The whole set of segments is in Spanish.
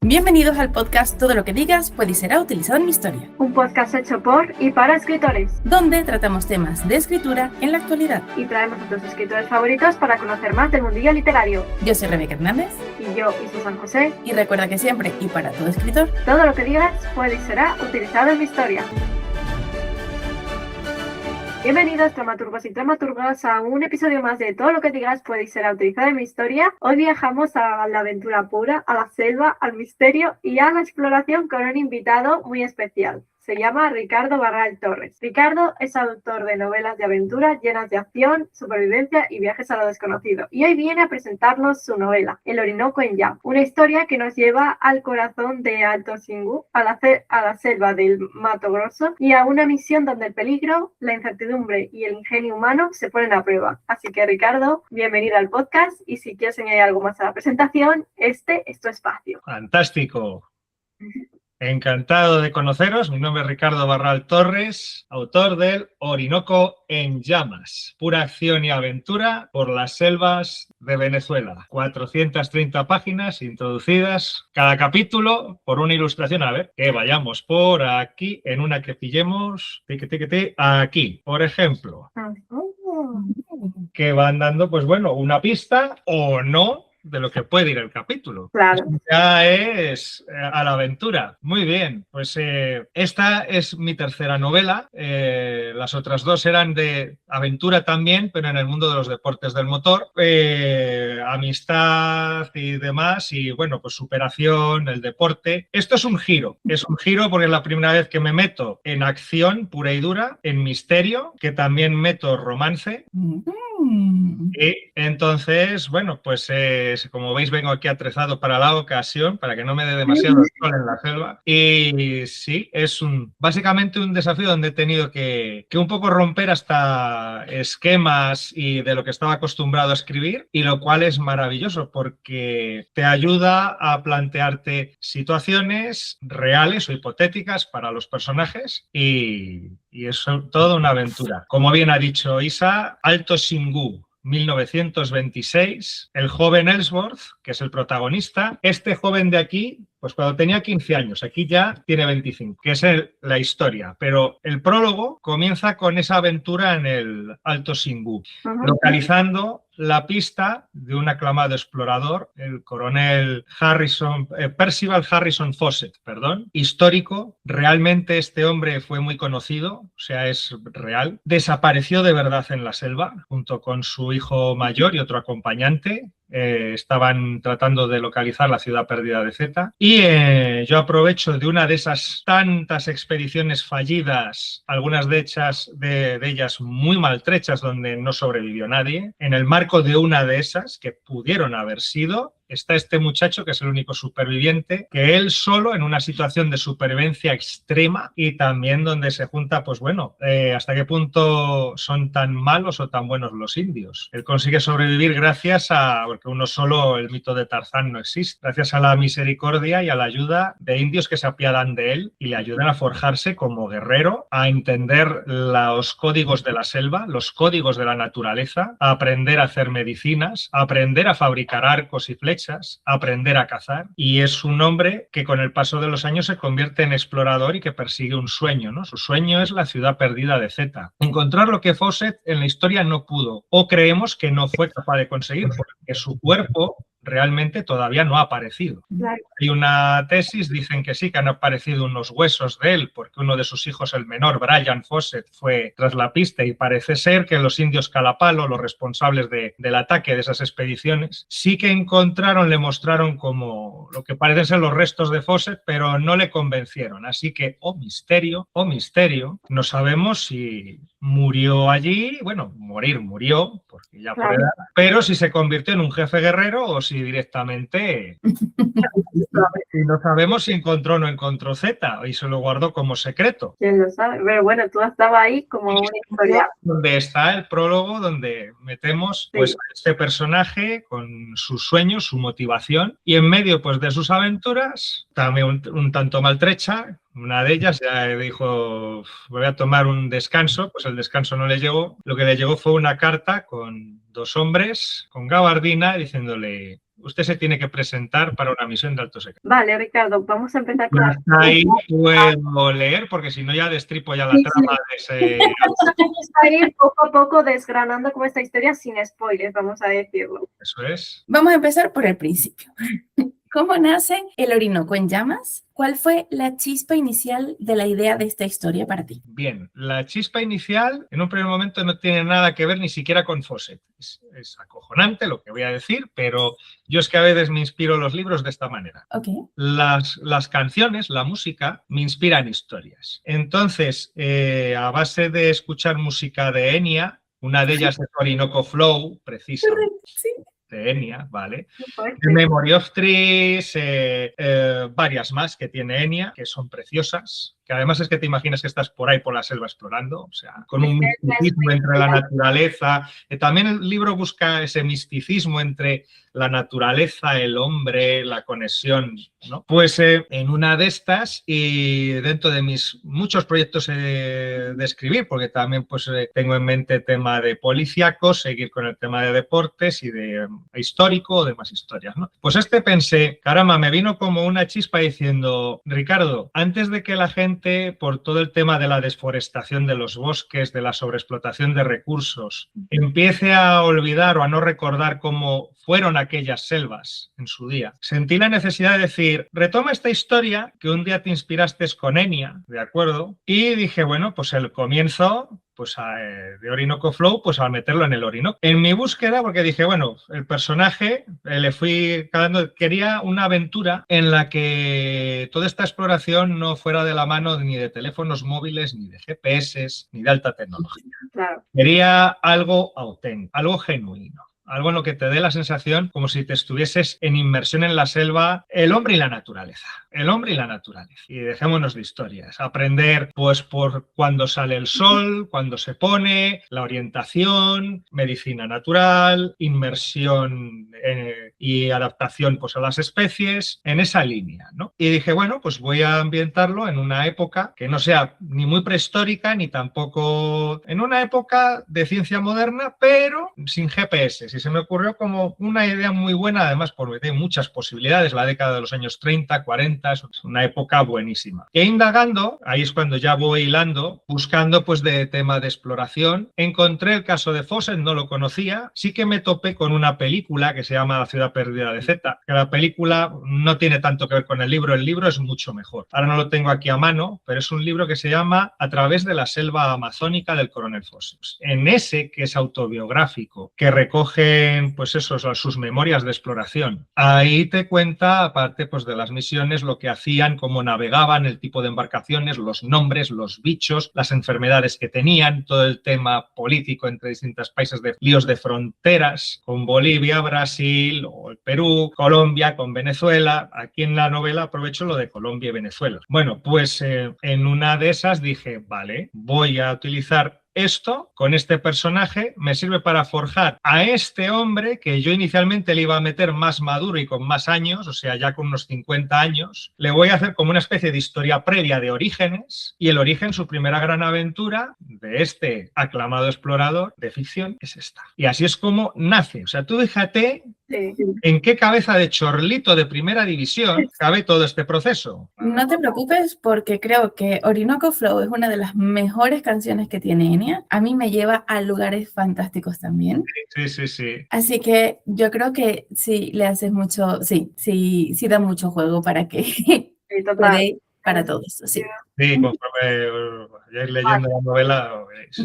Bienvenidos al podcast Todo lo que digas puede y será utilizado en mi historia. Un podcast hecho por y para escritores, donde tratamos temas de escritura en la actualidad. Y traemos a tus escritores favoritos para conocer más del mundillo literario. Yo soy Rebeca Hernández. Y yo, Isa San José. Y recuerda que siempre y para todo escritor, todo lo que digas puede y será utilizado en mi historia. Bienvenidos dramaturgos y dramaturgas a un episodio más de Todo lo que digas puede y será utilizado en mi historia. Hoy viajamos a la aventura pura, a la selva, al misterio y a la exploración con un invitado muy especial. Se llama Ricardo Barral Torres. Ricardo es autor de novelas de aventura llenas de acción, supervivencia y viajes a lo desconocido. Y hoy viene a presentarnos su novela, El Orinoco en Llama. Una historia que nos lleva al corazón de Alto Xingu, a la selva del Mato Grosso y a una misión donde el peligro, la incertidumbre y el ingenio humano se ponen a prueba. Así que Ricardo, bienvenido al podcast y si quieres añadir algo más a la presentación, este es tu espacio. ¡Fantástico! Encantado de conoceros. Mi nombre es Ricardo Barral Torres, autor del Orinoco en Llamas, pura acción y aventura por las selvas de Venezuela. 430 páginas introducidas, cada capítulo por una ilustración. A ver, que vayamos por aquí, en una que pillemos, aquí, por ejemplo, que van dando, pues bueno, una pista o no de lo que puede ir el capítulo. Claro. Ya es a la aventura. Muy bien, pues esta es mi tercera novela. Las otras dos eran de aventura también, pero en el mundo de los deportes del motor. Amistad y demás, y bueno, pues superación, el deporte. Esto es un giro porque es la primera vez que me meto en acción pura y dura, en misterio, que también meto romance. Y entonces, bueno, pues como veis vengo aquí atrezado para la ocasión, para que no me dé demasiado sol en la selva. Y sí, es básicamente un desafío donde he tenido que un poco romper hasta esquemas y de lo que estaba acostumbrado a escribir, y lo cual es maravilloso porque te ayuda a plantearte situaciones reales o hipotéticas para los personajes y es toda una aventura. Como bien ha dicho Isa, Alto Xingu, 1926, el joven Ellsworth, que es el protagonista. Este joven de aquí, pues cuando tenía 15 años, aquí ya tiene 25, que es la historia. Pero el prólogo comienza con esa aventura en el Alto Xingu, localizando la pista de un aclamado explorador, el coronel Percival Harrison Fawcett, histórico. Realmente este hombre fue muy conocido, o sea, es real. Desapareció de verdad en la selva, junto con su hijo mayor y otro acompañante. Estaban tratando de localizar la ciudad perdida de Zeta y yo aprovecho de una de esas tantas expediciones fallidas, algunas de ellas muy maltrechas, donde no sobrevivió nadie. En el marco de una de esas, que pudieron haber sido, está este muchacho que es el único superviviente, que él solo, en una situación de supervivencia extrema, y también donde se junta, pues bueno, hasta qué punto son tan malos o tan buenos los indios. Él consigue sobrevivir gracias porque uno solo, el mito de Tarzán no existe, gracias a la misericordia y a la ayuda de indios que se apiadan de él y le ayudan a forjarse como guerrero, a entender los códigos de la selva, los códigos de la naturaleza, a aprender a hacer medicinas, a aprender a fabricar arcos y flechas, aprender a cazar. Y es un hombre que con el paso de los años se convierte en explorador y que persigue un sueño, ¿no? Su sueño es la ciudad perdida de Zeta. Encontrar lo que Fawcett en la historia no pudo, o creemos que no fue capaz de conseguir, porque su cuerpo realmente todavía no ha aparecido. Claro. Hay una tesis, dicen que sí, que han aparecido unos huesos de él, porque uno de sus hijos, el menor, Brian Fawcett, fue tras la pista, y parece ser que los indios Calapalo, los responsables del ataque de esas expediciones, sí que le mostraron como lo que parecen ser los restos de Fawcett, pero no le convencieron. Así que, oh misterio, no sabemos si murió allí, bueno, murió, porque ya por edad, pero si se convirtió en un jefe guerrero o si directamente no sabemos si encontró o no encontró Zeta y se lo guardó como secreto. ¿Quién lo sabe? Pero bueno, tú estabas ahí como una historia. Donde está el prólogo, donde metemos pues a este personaje con sus sueños, su motivación, y en medio pues de sus aventuras, también un tanto maltrecha. Una de ellas ya dijo, voy a tomar un descanso, pues el descanso no le llegó. Lo que le llegó fue una carta con dos hombres con gabardina diciéndole: usted se tiene que presentar para una misión de alto secreto. Vale, Ricardo, vamos a empezar con Hasta ahí puedo leer, porque si no ya destripo ya la Sí, trama de ese... Vamos a ir poco a poco desgranando como esta historia sin spoilers, vamos a decirlo. Eso es. Vamos a empezar por el principio. ¿Cómo nace el Orinoco en llamas? ¿Cuál fue la chispa inicial de la idea de esta historia para ti? Bien, la chispa inicial en un primer momento no tiene nada que ver ni siquiera con Fawcett. Es acojonante lo que voy a decir, pero yo es que a veces me inspiro los libros de esta manera. Ok. Las canciones, la música, me inspiran historias. Entonces, a base de escuchar música de Enya, una de ellas es Orinoco Flow, precisamente. Sí. De Enya, ¿vale? Pues, The Memory of Trees, varias más que tiene Enya, que son preciosas, que además es que te imaginas que estás por ahí por la selva explorando, o sea, con un misticismo entre la naturaleza. También el libro busca ese misticismo entre la naturaleza, el hombre, la conexión, ¿no? Pues en una de estas, y dentro de mis muchos proyectos de escribir, porque también pues tengo en mente tema de policíaco, seguir con el tema de deportes y de histórico o demás historias, ¿no? Pues pensé, caramba, me vino como una chispa diciendo, Ricardo, antes de que la gente, por todo el tema de la desforestación de los bosques, de la sobreexplotación de recursos, empiece a olvidar o a no recordar cómo fueron aquellas selvas en su día, sentí la necesidad de decir, retoma esta historia que un día te inspiraste con Enya, ¿de acuerdo? Y dije, bueno, pues el comienzo pues de Orinoco Flow, pues al meterlo en el Orinoco. En mi búsqueda, porque dije, bueno, el personaje le fui dando, quería una aventura en la que toda esta exploración no fuera de la mano ni de teléfonos móviles, ni de GPS, ni de alta tecnología. Claro. Quería algo auténtico, algo genuino. Algo en lo que te dé la sensación como si te estuvieses en inmersión en la selva, el hombre y la naturaleza. El hombre y la naturaleza. Y dejémonos de historias. Aprender, pues, por cuándo sale el sol, cuándo se pone, la orientación, medicina natural, inmersión y adaptación, pues, a las especies, en esa línea, ¿no? Y dije, bueno, pues voy a ambientarlo en una época que no sea ni muy prehistórica, ni tampoco en una época de ciencia moderna, pero sin GPS. Y se me ocurrió como una idea muy buena, además porque tiene muchas posibilidades, la década de los años 30, 40, es una época buenísima. E indagando, ahí es cuando ya voy hilando, buscando pues de tema de exploración, encontré el caso de Fawcett, no lo conocía, sí que me topé con una película que se llama La ciudad perdida de Zeta, que la película no tiene tanto que ver con el libro es mucho mejor. Ahora no lo tengo aquí a mano, pero es un libro que se llama A través de la selva amazónica del coronel Fawcett. En ese, que es autobiográfico, que recogen pues eso, sus memorias de exploración. Ahí te cuenta, aparte pues de las misiones, lo que hacían, cómo navegaban, el tipo de embarcaciones, los nombres, los bichos, las enfermedades que tenían, todo el tema político entre distintos países, de líos de fronteras, con Bolivia, Brasil, o el Perú, Colombia, con Venezuela. Aquí en la novela aprovecho lo de Colombia y Venezuela. Bueno, pues en una de esas dije, vale, voy a utilizar esto con este personaje, me sirve para forjar a este hombre que yo inicialmente le iba a meter más maduro y con más años, o sea, ya con unos 50 años. Le voy a hacer como una especie de historia previa de orígenes, y el origen, su primera gran aventura de este aclamado explorador de ficción, es esta. Y así es como nace. O sea, tú fíjate en qué cabeza de chorlito de primera división cabe todo este proceso. No te preocupes, porque creo que Orinoco Flow es una de las mejores canciones que tiene Enya. A mí me lleva a lugares fantásticos también. Sí. Así que yo creo que sí le haces mucho, sí da mucho juego para que total. para todo esto, sí. Sí, conforme vayáis leyendo la novela, lo veréis.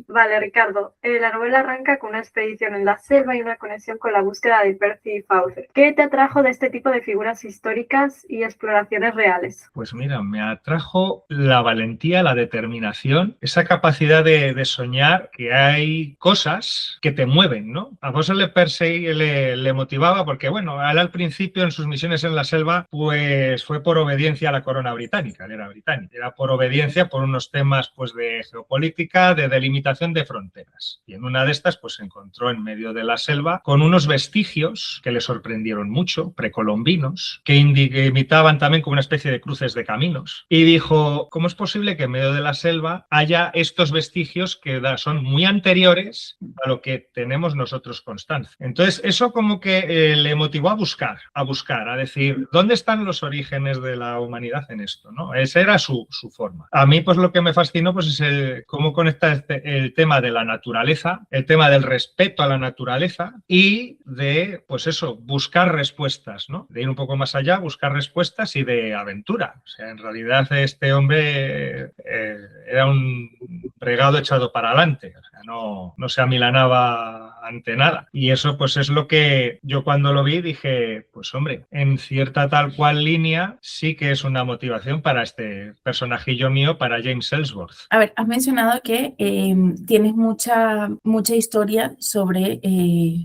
Vale, Ricardo. La novela arranca con una expedición en la selva y una conexión con la búsqueda de Percy Fawcett. ¿Qué te atrajo de este tipo de figuras históricas y exploraciones reales? Pues mira, me atrajo la valentía, la determinación, esa capacidad de soñar que hay cosas que te mueven, ¿no? A Fawcett le motivaba porque, bueno, él al principio en sus misiones en la selva, pues fue por obediencia a la corona británica, él era británico. Era por obediencia, por unos temas pues, de geopolítica, de delimitación de fronteras. Y en una de estas pues, se encontró en medio de la selva con unos vestigios que le sorprendieron mucho, precolombinos, que imitaban también como una especie de cruces de caminos. Y dijo, ¿cómo es posible que en medio de la selva haya estos vestigios que son muy anteriores a lo que tenemos nosotros constancia? Entonces, eso como que le motivó a buscar, a decir, ¿dónde están los orígenes de la humanidad en esto? ¿No? Esa era su forma. A mí, pues lo que me fascinó pues, es cómo conecta el tema de la naturaleza, el tema del respeto a la naturaleza y de, pues eso, buscar respuestas, ¿no? De ir un poco más allá, buscar respuestas y de aventura. O sea, en realidad este hombre era un regado echado para adelante. O sea, no se amilanaba ante nada. Y eso pues es lo que yo cuando lo vi dije, pues hombre, en cierta tal cual línea sí que es una motivación para este personajillo mío, para James Ellsworth. A ver, has mencionado que tienes mucha historia sobre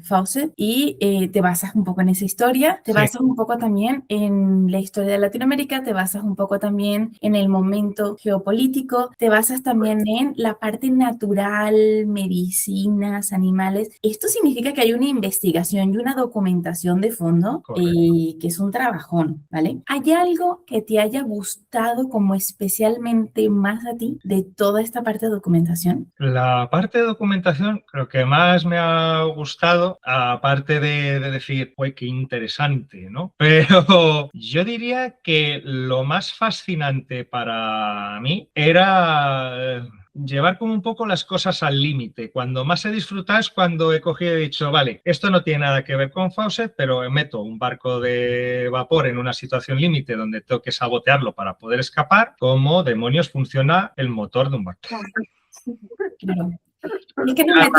Fawcett y te basas un poco en esa historia, te basas un poco también en la historia de Latinoamérica, te basas un poco también en el momento geopolítico, te basas también en la parte natural, medicinas, animales. Esto significa que hay una investigación y una documentación de fondo que es un trabajón, ¿vale? ¿Hay algo que te haya gustado como especialmente más a ti de toda esta parte de documentación? La parte de documentación creo que más me ha gustado, aparte de decir, ¡uy, qué interesante!, ¿no? Pero yo diría que lo más fascinante para mí era llevar como un poco las cosas al límite. Cuando más he disfrutado es cuando he cogido y he dicho, vale, esto no tiene nada que ver con Fawcett, pero meto un barco de vapor en una situación límite donde tengo que sabotearlo para poder escapar. ¿Cómo demonios funciona el motor de un barco? Claro. Es que no me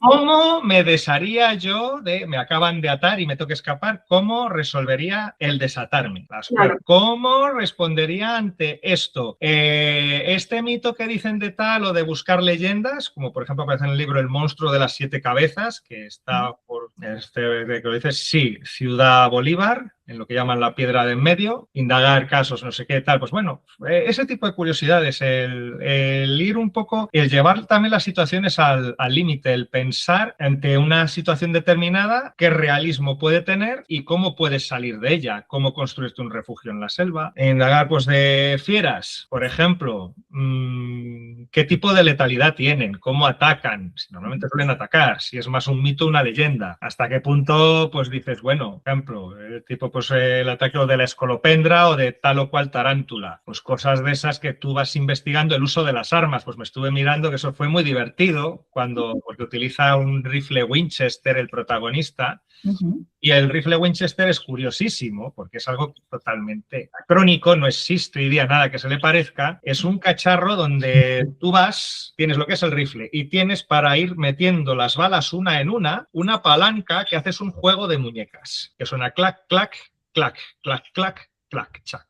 ¿Cómo me desharía yo me acaban de atar y me tengo que escapar? ¿Cómo resolvería el desatarme? Claro. ¿Cómo respondería ante esto? Este mito que dicen de tal o de buscar leyendas, como por ejemplo aparece en el libro El monstruo de las 7 cabezas, que está por que lo dice, sí, Ciudad Bolívar, en lo que llaman la piedra de en medio, indagar casos, no sé qué, tal. Pues bueno, ese tipo de curiosidades, el ir un poco, el llevar también las situaciones al límite, el pensar ante una situación determinada, qué realismo puede tener y cómo puedes salir de ella, cómo construirte un refugio en la selva. Indagar, pues, de fieras, por ejemplo, qué tipo de letalidad tienen, cómo atacan, si normalmente suelen atacar, si es más un mito o una leyenda, hasta qué punto, pues dices, bueno, por ejemplo, el tipo, pues el ataque de la escolopendra o de tal o cual tarántula, pues cosas de esas que tú vas investigando, el uso de las armas, pues me estuve mirando que eso fue muy divertido porque utiliza un rifle Winchester el protagonista. Y el rifle Winchester es curiosísimo porque es algo totalmente acrónico, no existe hoy día nada que se le parezca. Es un cacharro donde tú vas, tienes lo que es el rifle y tienes para ir metiendo las balas una en una palanca que haces un juego de muñecas, que suena clac, clac, clac, clac, clac, clac, chac,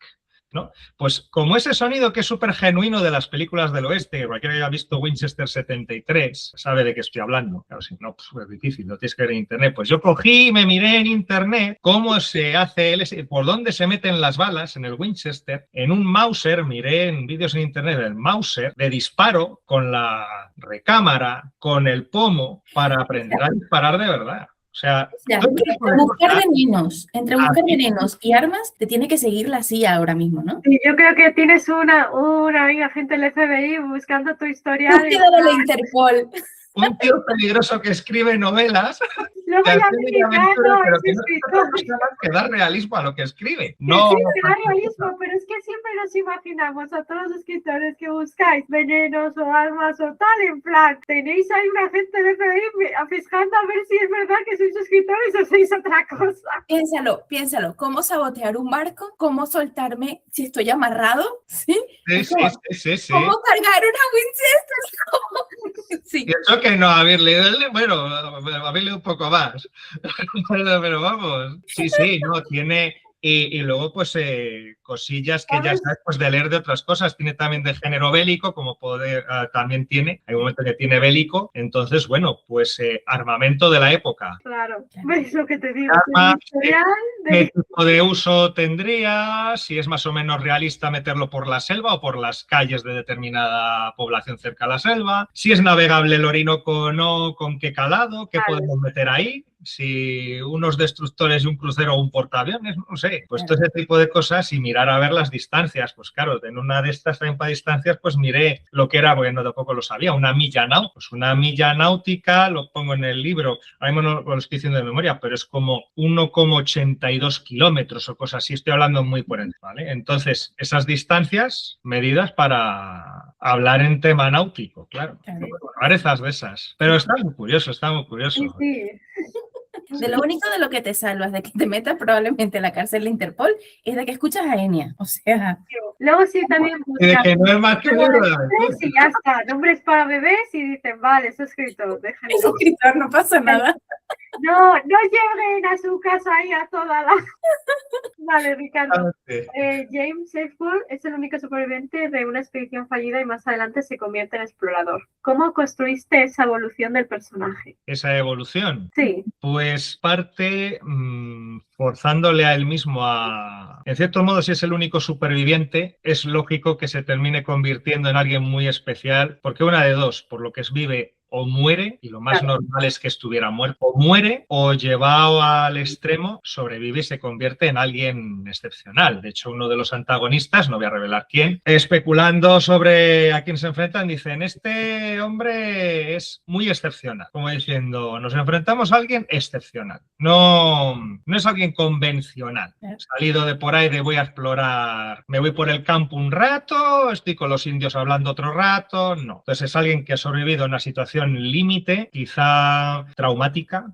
¿no? Pues como ese sonido que es súper genuino de las películas del oeste, cualquiera que haya visto Winchester 73 sabe de qué estoy hablando. Claro, si no, pues es difícil, lo tienes que ver en internet. Pues yo cogí y me miré en internet cómo se hace, por dónde se meten las balas en el Winchester. En un Mauser, miré en vídeos en internet el Mauser de disparo con la recámara, con el pomo, para aprender a disparar de verdad. O sea, entre buscar venenos y armas, te tiene que seguir la CIA ahora mismo, ¿no? Sí, yo creo que tienes una agente del FBI buscando tu historial. Búsqueda de la Interpol. Un tío peligroso que escribe novelas. Luego ya que da realismo a lo que escribe. No, sí, da realismo, pero es que siempre nos imaginamos a todos los escritores que buscáis venenos o armas o tal, en plan, tenéis ahí una gente de FBI fijando a ver si es verdad que sois escritores o sois otra cosa. Piénsalo. ¿Cómo sabotear un barco? ¿Cómo soltarme si estoy amarrado? Sí. ¿Cómo cargar una Winchester? Sí. Pienso que no haber leído haber leído un poco más. Pero vamos, sí, no, tiene y luego pues cosillas que ya ¿Sabes? sabes pues de leer de otras cosas. Tiene también de género bélico, como también tiene, hay un momento que tiene bélico, entonces bueno, pues armamento de la época. Claro, ¿ves lo que te digo? Armas, El historial ¿qué de... tipo de uso tendría? Si es más o menos realista meterlo por la selva o por las calles de determinada población cerca a la selva. Si es navegable el Orinoco o no, con qué calado, qué Vale. podemos meter ahí. Si unos destructores y un crucero o un portaaviones, no sé. Pues todo ese tipo de cosas y mirar a ver las distancias. Pues claro, en una de estas también para distancias, pues miré lo que era, porque no tampoco lo sabía, una milla náutica. Pues una milla náutica, lo pongo en el libro, ahora mismo no lo estoy diciendo de memoria, pero es como 1,82 kilómetros o cosas así, estoy hablando muy por encima, ¿vale? Entonces, esas distancias medidas para hablar en tema náutico, claro. Rarezas de esas. Pero está muy curioso, está muy curioso. Sí, sí. De lo único de lo que te salvas de que te metas probablemente en la cárcel de Interpol es de que escuchas a Enya. O sea, Luego sí también Y de buscan que no es más que un libro de aventuras. y ya está, nombres para bebés y dicen, vale, es escrito, es déjenlo. escritor, no pasa nada. No, no lleguen a su casa y a toda la... Vale, Ricardo. James Hetfield es el único superviviente de una expedición fallida y más adelante se convierte en explorador. ¿Cómo construiste esa evolución del personaje? Esa evolución. Sí, Pues parte forzándole a él mismo a... En cierto modo, si es el único superviviente, es lógico que se termine convirtiendo en alguien muy especial, porque una de dos, por lo que vive o muere, y lo más normal es que estuviera muerto, o muere o llevado al extremo, sobrevive y se convierte en alguien excepcional. De hecho, uno de los antagonistas, no voy a revelar quién, especulando sobre a quién se enfrentan, dicen, este hombre es muy excepcional, como diciendo, nos enfrentamos a alguien excepcional, no es alguien convencional. Salido de por ahí de voy a explorar, me voy por el campo un rato, estoy con los indios hablando otro rato, no. Entonces es alguien que ha sobrevivido a una situación límite, quizá traumática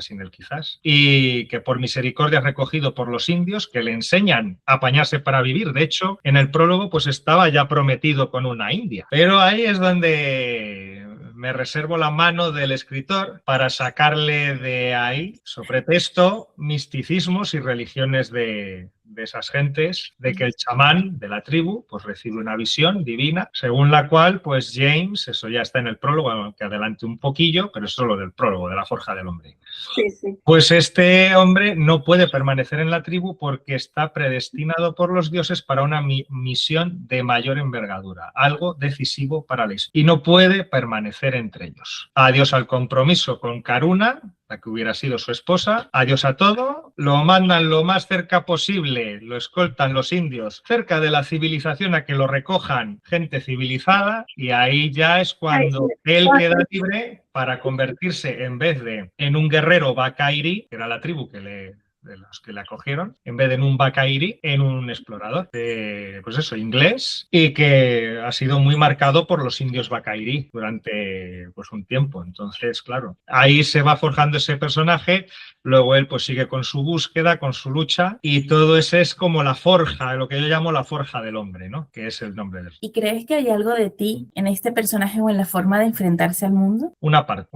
sin el quizás, y que por misericordia es recogido por los indios que le enseñan a apañarse para vivir. De hecho, en el prólogo pues estaba ya prometido con una india. Pero ahí es donde me reservo la mano del escritor para sacarle de ahí, sobre texto, misticismos y religiones de esas gentes, de que el chamán de la tribu pues recibe una visión divina, según la cual pues James, eso ya está en el prólogo, aunque adelante un poquillo, pero es solo del prólogo, de la forja del hombre. sí, sí. Pues este hombre no puede permanecer en la tribu porque está predestinado por los dioses para una misión de mayor envergadura, algo decisivo para la historia, y no puede permanecer entre ellos. Adiós al compromiso con Karuna, la que hubiera sido su esposa, adiós a todo, lo mandan lo más cerca posible, lo escoltan los indios cerca de la civilización a que lo recojan gente civilizada, y ahí ya es cuando él queda libre para convertirse, en vez de en un guerrero Bakairi, que era la tribu de los que le acogieron, en vez de en un Bakairi, en un explorador, pues eso, inglés, y que ha sido muy marcado por los indios Bakairi durante pues un tiempo. Entonces, claro, ahí se va forjando ese personaje, luego él pues sigue con su búsqueda, con su lucha, y todo eso es como la forja, lo que yo llamo la forja del hombre, ¿no? Que es el nombre del... ¿Y crees que hay algo de ti en este personaje o en la forma de enfrentarse al mundo? Una parte.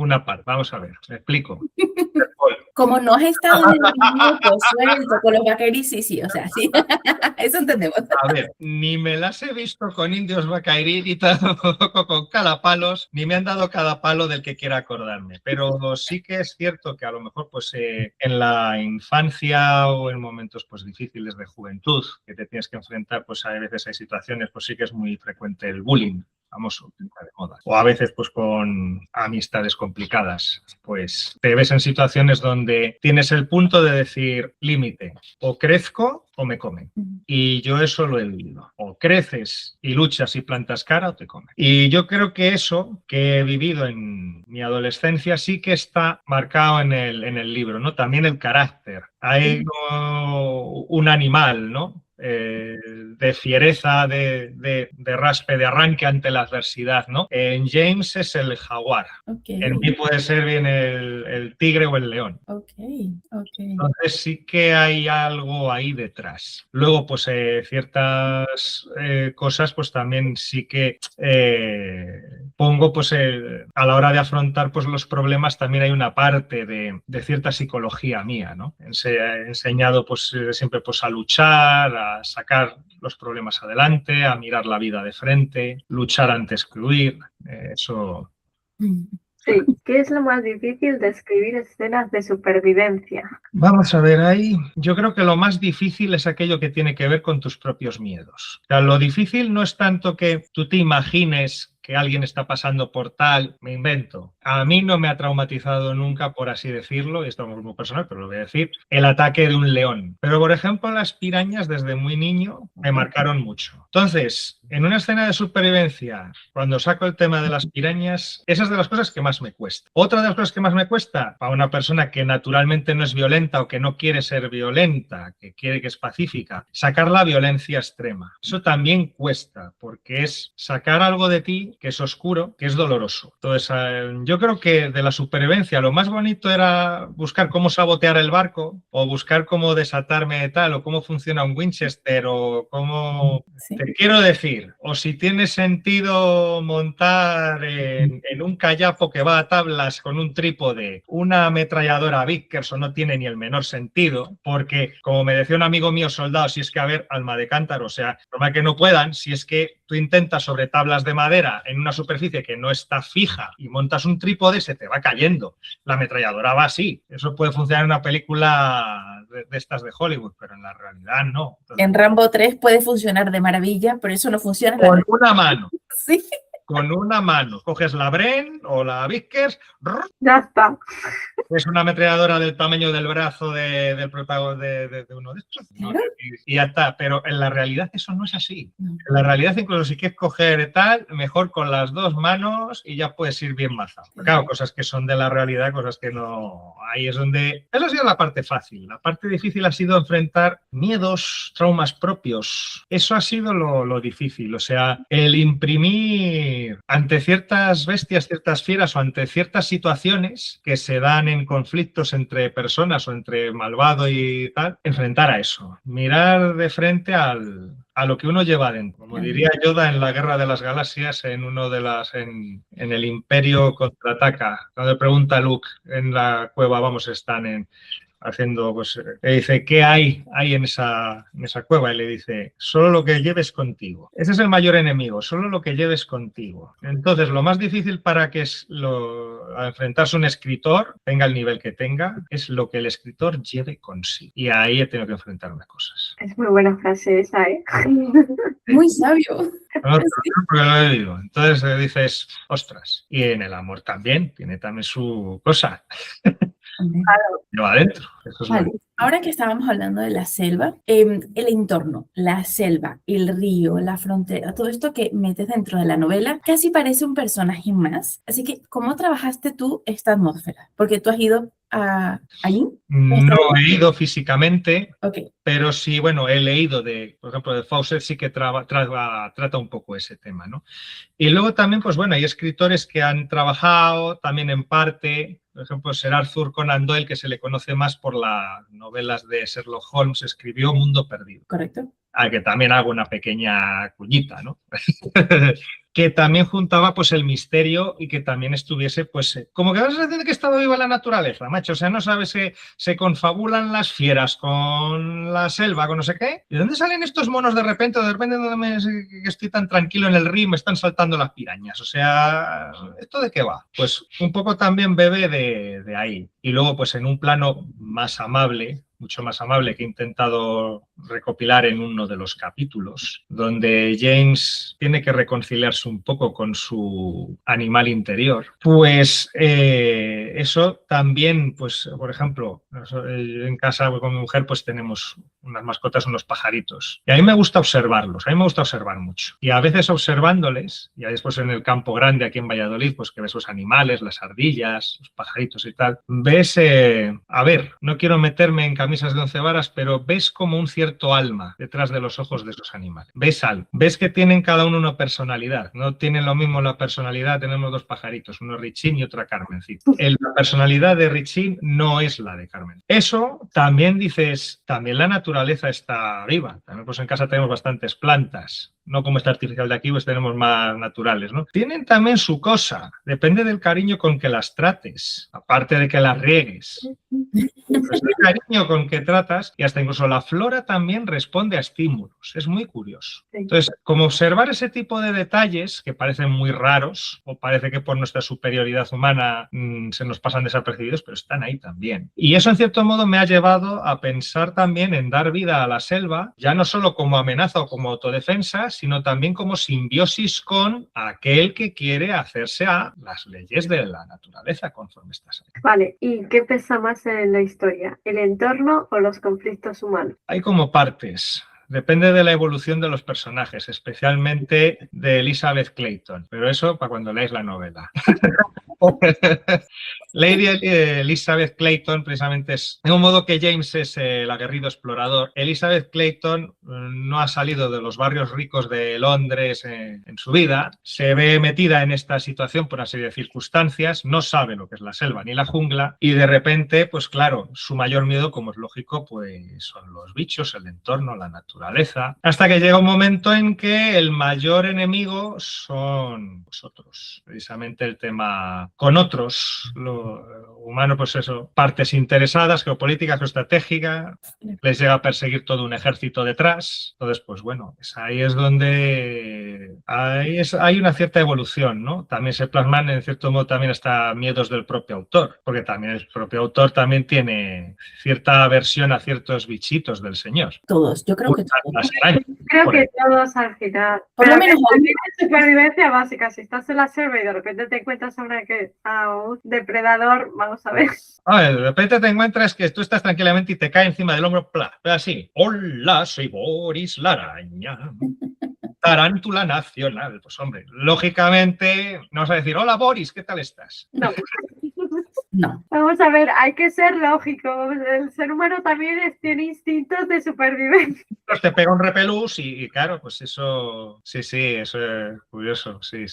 Vamos a ver, me explico. Como no has estado en el minuto suelto con los vaqueros, sí, o sea, sí, eso entendemos. A ver, ni me las he visto con indios Bakairi, ni tampoco con calapalos, ni me han dado cada palo del que quiera acordarme. Pero sí que es cierto que a lo mejor pues en la infancia o en momentos pues difíciles de juventud que te tienes que enfrentar, pues a veces hay situaciones, pues sí que es muy frecuente el bullying. Famoso, de moda. O a veces pues con amistades complicadas, pues te ves en situaciones donde tienes el punto de decir límite, o crezco o me comen. Y yo eso lo he vivido. O creces y luchas y plantas cara o te comen. Y yo creo que eso que he vivido en mi adolescencia sí que está marcado en el libro, ¿no? También el carácter. Hay un animal, ¿no? De fiereza, de raspe, de arranque ante la adversidad, ¿no? En James es el jaguar. En mí puede ser bien el tigre o el león. Entonces sí que hay algo ahí detrás. Luego, pues ciertas cosas, pues también sí que pongo, pues a la hora de afrontar pues los problemas también hay una parte de cierta psicología mía, ¿no? He enseñado pues siempre pues a luchar, a sacar los problemas adelante, a mirar la vida de frente, luchar antes que huir, eso. Sí, ¿qué es lo más difícil de escribir escenas de supervivencia? Vamos a ver, ahí yo creo que lo más difícil es aquello que tiene que ver con tus propios miedos. O sea, lo difícil no es tanto que tú te imagines que alguien está pasando por tal, me invento. A mí no me ha traumatizado nunca, por así decirlo, y esto es muy personal, pero lo voy a decir, el ataque de un león. Pero, por ejemplo, las pirañas desde muy niño me marcaron mucho. Entonces, en una escena de supervivencia, cuando saco el tema de las pirañas, esa es de las cosas que más me cuesta. Otra de las cosas que más me cuesta, para una persona que naturalmente no es violenta o que no quiere ser violenta, que quiere que es pacífica, sacar la violencia extrema. Eso también cuesta, porque es sacar algo de ti que es oscuro, que es doloroso. Entonces, yo creo que de la supervivencia lo más bonito era buscar cómo sabotear el barco o buscar cómo desatarme de tal o cómo funciona un Winchester o cómo... Sí. Te quiero decir, o si tiene sentido montar en un kayapo que va a tablas con un trípode una ametralladora Vickers o no tiene ni el menor sentido, porque como me decía un amigo mío soldado, si es que a ver, alma de cántaro, o sea, normal que no puedan, si es que tú intentas sobre tablas de madera en una superficie que no está fija y montas un trípode, se te va cayendo. La ametralladora va así. Eso puede funcionar en una película de estas de Hollywood, pero en la realidad no. Entonces, en Rambo 3 puede funcionar de maravilla, pero eso no funciona. Con una mano. Sí. Con una mano. Coges la Bren o la Vickers. Ya está. Es una ametralladora del tamaño del brazo del protagonista de uno de estos. ¿Claro? Y ya está. Pero en la realidad eso no es así. En la realidad, incluso si quieres coger tal, mejor con las dos manos y ya puedes ir bien mazado. Claro, cosas que son de la realidad, cosas que no. Ahí es donde. Eso ha sido la parte fácil. La parte difícil ha sido enfrentar miedos, traumas propios. Eso ha sido lo difícil. O sea, el imprimir ante ciertas bestias, ciertas fieras o ante ciertas situaciones que se dan en conflictos entre personas o entre malvado y tal, enfrentar a eso, mirar de frente a lo que uno lleva dentro. Como diría Yoda en la Guerra de las Galaxias, en el Imperio contraataca, cuando le pregunta a Luke en la cueva, vamos, están haciendo, pues, le dice, ¿qué hay en esa cueva? Y le dice, solo lo que lleves contigo. Ese es el mayor enemigo, solo lo que lleves contigo. Entonces, lo más difícil para que a enfrentarse un escritor, tenga el nivel que tenga, es lo que el escritor lleve consigo. Y ahí he tenido que enfrentarme a cosas. Es muy buena frase esa, ¿eh? Muy sabio. No, porque lo he leído. Entonces dices, ostras. Y en el amor también, tiene también su cosa. Lleva adentro. Eso es vale. Ahora que estábamos hablando de la selva, el entorno, la selva, el río, la frontera, todo esto que metes dentro de la novela, casi parece un personaje más. Así que, ¿cómo trabajaste tú esta atmósfera? Porque tú has ido allí. No he ido físicamente, okay. Pero sí, bueno, he leído por ejemplo, de Fawcett sí que trata un poco ese tema, ¿no? Y luego también, pues bueno, hay escritores que han trabajado también en parte. Por ejemplo, Sir Arthur Conan Doyle, que se le conoce más por las novelas de Sherlock Holmes, escribió Mundo Perdido. Correcto. Al que también hago una pequeña cuñita, ¿no? Que también juntaba pues el misterio y que también estuviese pues como que da la sensación de que estaba viva la naturaleza, macho. O sea, no sabes que se confabulan las fieras con la selva, con no sé qué. ¿Y dónde salen estos monos de repente? O de repente que estoy tan tranquilo en el río me están saltando las pirañas. O sea, ¿esto de qué va? Pues un poco también bebe de ahí. Y luego pues en un plano más amable, mucho más amable, que he intentado recopilar en uno de los capítulos, donde James tiene que reconciliarse un poco con su animal interior. Pues eso también, pues por ejemplo, en casa con mi mujer pues tenemos unas mascotas, unos pajaritos. Y a mí me gusta observarlos, a mí me gusta observar mucho. Y a veces observándoles, y después en el Campo Grande aquí en Valladolid, pues que ves los animales, las ardillas, los pajaritos y tal, ves, a ver, no quiero meterme en camisas de 11 varas, pero ves como un cierto alma detrás de los ojos de esos animales. Ves algo. Ves que tienen cada uno una personalidad. No tienen lo mismo la personalidad. Tenemos dos pajaritos, uno Richín y otra Carmencita. La personalidad de Richín no es la de Carmen. Eso también dices, también la naturaleza está viva. También pues en casa tenemos bastantes plantas. no como esta artificial de aquí, pues tenemos más naturales, ¿no? Tienen también su cosa, depende del cariño con que las trates, aparte de que las riegues. Pues el cariño con que tratas y hasta incluso la flora también responde a estímulos. Es muy curioso. Sí. Entonces, como observar ese tipo de detalles que parecen muy raros o parece que por nuestra superioridad humana se nos pasan desapercibidos, pero están ahí también. Y eso en cierto modo me ha llevado a pensar también en dar vida a la selva, ya no solo como amenaza o como autodefensa, sino también como simbiosis con aquel que quiere hacerse a las leyes de la naturaleza conforme estás ahí. Vale, ¿y qué pesa más en la historia? ¿El entorno o los conflictos humanos? Hay como partes. Depende de la evolución de los personajes, especialmente de Elizabeth Clayton. Pero eso para cuando leáis la novela. Lady Elizabeth Clayton precisamente es, de un modo que James es el aguerrido explorador, Elizabeth Clayton no ha salido de los barrios ricos de Londres en su vida, se ve metida en esta situación por una serie de circunstancias, no sabe lo que es la selva ni la jungla y de repente, pues claro, su mayor miedo, como es lógico, pues son los bichos, el entorno, la naturaleza, hasta que llega un momento en que el mayor enemigo son vosotros, precisamente el tema con otros, lo humano, pues eso, partes interesadas, geopolíticas, geoestratégicas, les llega a perseguir todo un ejército detrás. Entonces, pues bueno, ahí es donde hay una cierta evolución, ¿no? También se plasman, en cierto modo, también hasta miedos del propio autor, porque también el propio autor también tiene cierta aversión a ciertos bichitos del señor. Todos, yo creo que todos. Creo que todos al final. Por lo Pero menos también es supervivencia básica. Si estás en la selva y de repente te encuentras a un depredador, vamos a ver. A ver, de repente te encuentras que tú estás tranquilamente y te cae encima del hombro, ¡plá! Así. Hola, soy Boris la araña. Tarántula nacional. Pues hombre, lógicamente no vas a decir, hola Boris, ¿qué tal estás? No. no. Vamos a ver, hay que ser lógico. El ser humano también tiene instintos de supervivencia. Pues te pega un repelús y claro, pues eso, sí, eso es curioso, sí.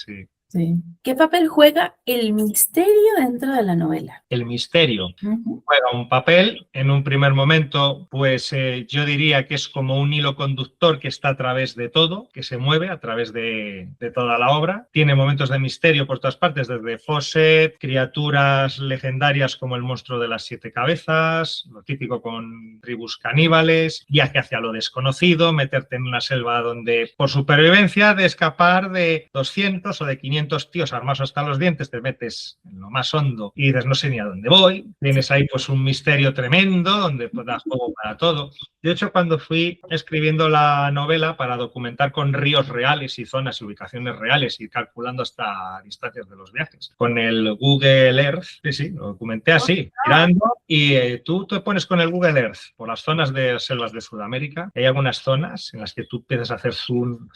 Sí. ¿Qué papel juega el misterio dentro de la novela? El misterio juega un papel. En un primer momento, pues yo diría que es como un hilo conductor que está a través de todo, que se mueve a través de toda la obra. Tiene momentos de misterio por todas partes, desde Fawcett, criaturas legendarias como el monstruo de las 7 cabezas, lo típico con tribus caníbales, viaje hacia lo desconocido, meterte en una selva donde por supervivencia de escapar de 200 o de 500 tíos armados hasta los dientes, te metes en lo más hondo y dices, no sé ni a dónde voy. Tienes ahí pues un misterio tremendo donde pues, das juego para todo. De hecho, cuando fui escribiendo la novela para documentar con ríos reales y zonas y ubicaciones reales y calculando hasta distancias de los viajes, con el Google Earth, sí, lo documenté así, mirando, y tú te pones con el Google Earth por las zonas de selvas de Sudamérica. Hay algunas zonas en las que tú empiezas a hacer zoom.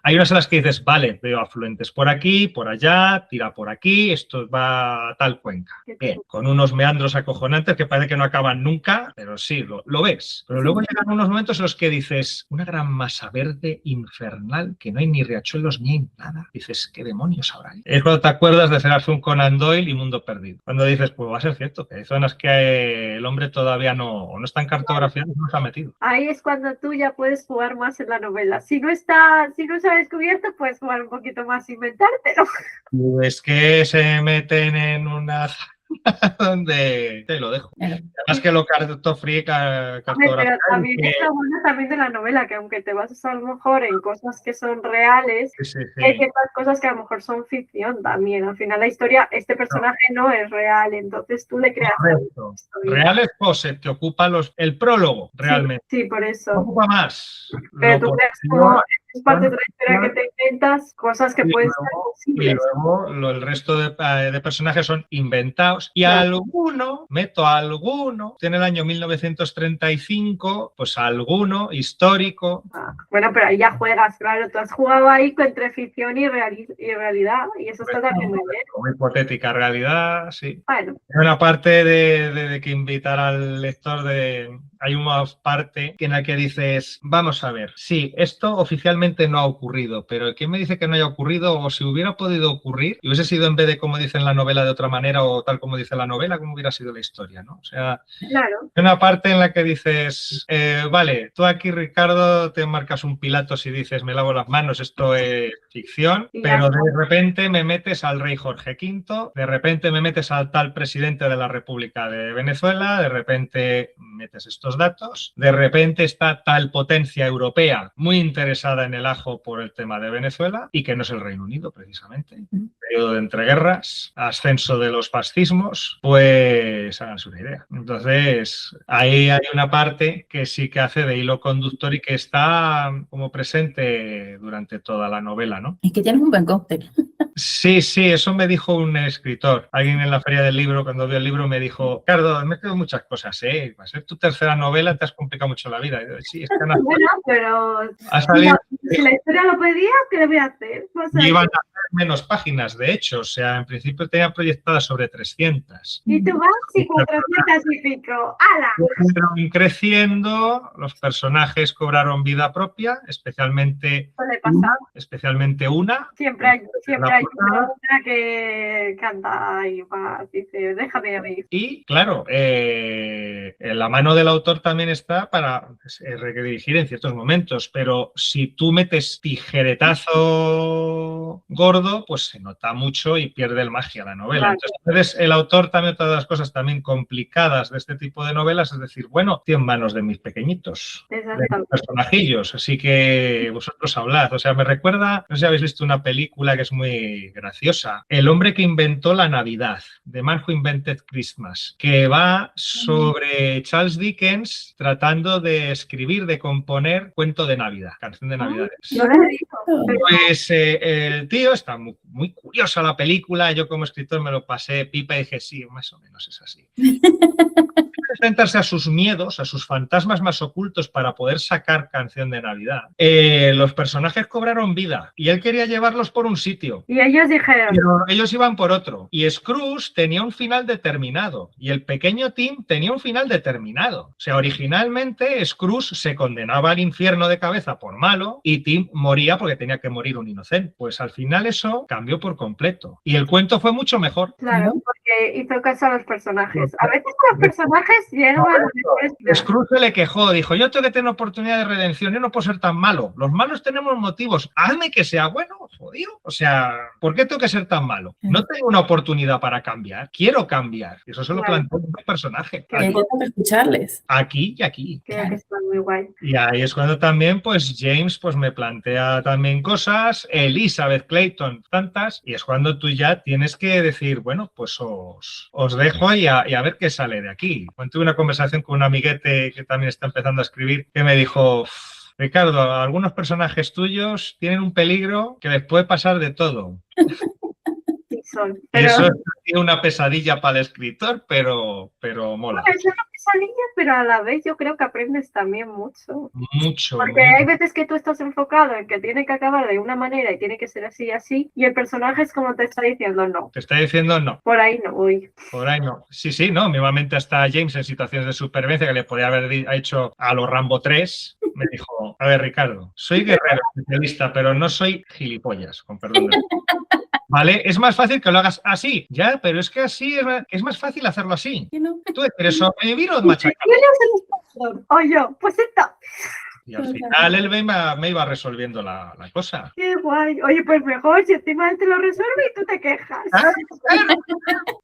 Hay unas en las que dices, vale, veo afluentes por aquí, por allá, tira por aquí, esto va a tal cuenca. Bien, con unos meandros acojonantes que parece que no acaban nunca, pero sí, lo ves. Pero luego llegan unos momentos en los que dices, una gran masa verde infernal, que no hay ni riachuelos ni hay nada. Dices, ¿qué demonios habrá ahí? Es cuando te acuerdas de hacer un Conan Doyle y Mundo Perdido. Cuando dices, pues va a ser cierto, que hay zonas que el hombre todavía no están cartografiadas, no se ha metido. Ahí es cuando tú ya puedes jugar más en la novela. Si no se ha descubierto, puedes jugar un poquito más, inventártelo. Es que se meten en una donde te lo dejo. Además que lo cartografía. Pero también es lo bueno también de la novela, que aunque te basas a lo mejor en cosas que son reales, sí. hay ciertas cosas que a lo mejor son ficción también. Al final la historia, este personaje no es real, entonces tú le creas. Real es Fawcett, que ocupa el prólogo, realmente. Sí, por eso. No ocupa más. Pero tú creas como es parte de la historia que te inventas, cosas que pueden ser posibles. Y luego el resto de personajes son inventados y meto alguno, tiene el año 1935, pues alguno histórico. Bueno, pero ahí ya juegas, claro, tú has jugado ahí entre ficción y realidad y eso está también muy bien. Como hipotética realidad, sí. Bueno. Hay una parte de que invitar al lector de hay una parte en la que dices, vamos a ver, sí, esto oficialmente no ha ocurrido, pero ¿quién me dice que no haya ocurrido? O si hubiera podido ocurrir, y hubiese sido en vez de como dice en la novela de otra manera o tal como dice la novela, ¿cómo hubiera sido la historia, ¿no? O sea, Claro. hay una parte en la que dices, vale, tú aquí, Ricardo, te marcas un Pilatos y dices, me lavo las manos, esto es ficción, Y ya pero está. de repente me metes al rey Jorge V, de repente me metes al tal presidente de la República de Venezuela, de repente metes estos datos, de repente está tal potencia europea muy interesada en el ajo por el tema de Venezuela y que no es el Reino Unido precisamente. Periodo de entreguerras, ascenso de los fascismos, pues háganse una idea. Entonces, ahí hay una parte que sí que hace de hilo conductor y que está como presente durante toda la novela, ¿no? Es que tienes un buen cóctel. Sí, sí, eso me dijo un escritor. Alguien en la feria del libro, cuando vio el libro, me dijo, Ricardo, me quedo muchas cosas, ¿eh? Va a ser tu tercera novela, te has complicado mucho la vida. Y yo, sí, es que no, Bueno, pero ha salido, si la historia lo pedía, ¿qué le voy a hacer? O sea, y iban a hacer menos páginas, de hecho. O sea, en principio tenía proyectadas sobre 300. y tú vas y 400 y pico. ¡Hala! Fueron creciendo, los personajes cobraron vida propia, especialmente Suele pasar. una. Siempre hay La portada. una que canta y va, dice, déjame a mí. Y claro, la mano del autor también está para redirigir en ciertos momentos, pero si tú metes tijeretazo gordo, pues se nota mucho y pierde el magia la novela. Claro. Entonces, el autor también, todas las cosas también complicadas de este tipo de novelas, es decir, bueno, tiene manos de mis pequeñitos, de mis personajillos, así que vosotros hablad. O sea, me recuerda, no sé si habéis visto una película que es muy graciosa, El hombre que inventó la Navidad, The Man Who Invented Christmas, que va sobre Charles Dickens tratando de escribir, de componer cuento de Navidad, canción de Navidades. Yo lo he visto. Pues el tío está muy curiosa la película, yo como escritor me lo pasé pipa y dije, sí, más o menos es así. Enfrentarse a sus miedos, a sus fantasmas más ocultos para poder sacar canción de Navidad. Los personajes cobraron vida y él quería llevarlos por un sitio. Y ellos dijeron, Pero ellos iban por otro. Y Scrooge tenía un final determinado y el pequeño Tim tenía un final determinado. O sea, originalmente Scrooge se condenaba al infierno de cabeza por malo y Tim moría porque tenía que morir un inocente. Pues al final eso cambió por completo. Y el cuento fue mucho mejor. claro, porque hizo caso a los personajes. A veces los personajes llegan a los mejores finales. Scrooge se le quejó, dijo, yo tengo que tener oportunidad de redención, yo no puedo ser tan malo. Los malos tenemos motivos, hazme que sea bueno, jodido. O sea, ¿por qué tengo que ser tan malo? No tengo una oportunidad para cambiar, quiero cambiar. Y eso se lo planteó un personaje. Que hay que escucharles. Aquí y aquí. Creo que está muy guay. Y ahí es cuando también, pues James pues me plantea también cosas, Elizabeth Clayton, tantas, y es cuando tú ya tienes que decir, bueno, pues os dejo y a ver qué sale de aquí. Cuando tuve una conversación con un amiguete que también está empezando a escribir, que me dijo, Ricardo, algunos personajes tuyos tienen un peligro que les puede pasar de todo. Sí, son. Y Pero eso es una pesadilla para el escritor, pero mola. es una pesadilla, pero a la vez yo creo que aprendes también mucho. Mucho. Porque hay veces que tú estás enfocado en que tiene que acabar de una manera y tiene que ser así y así, y el personaje es como te está diciendo no. Te está diciendo no. Por ahí no voy. Por ahí no. Sí, no. Mismamente hasta James en situaciones de supervivencia que le podía haber hecho a los Rambo 3, me dijo, a ver, Ricardo, soy guerrero especialista, pero no soy gilipollas, con perdón. ¿Vale? Es más fácil que lo hagas así. Ya, pero es que así es más fácil hacerlo así. Tú eres sobrevivir o machacar. ¿Quién es el inspector? O yo, pues esta. Y al final él me iba resolviendo la cosa. Qué guay. Oye, pues mejor si encima él te lo resuelve y tú te quejas.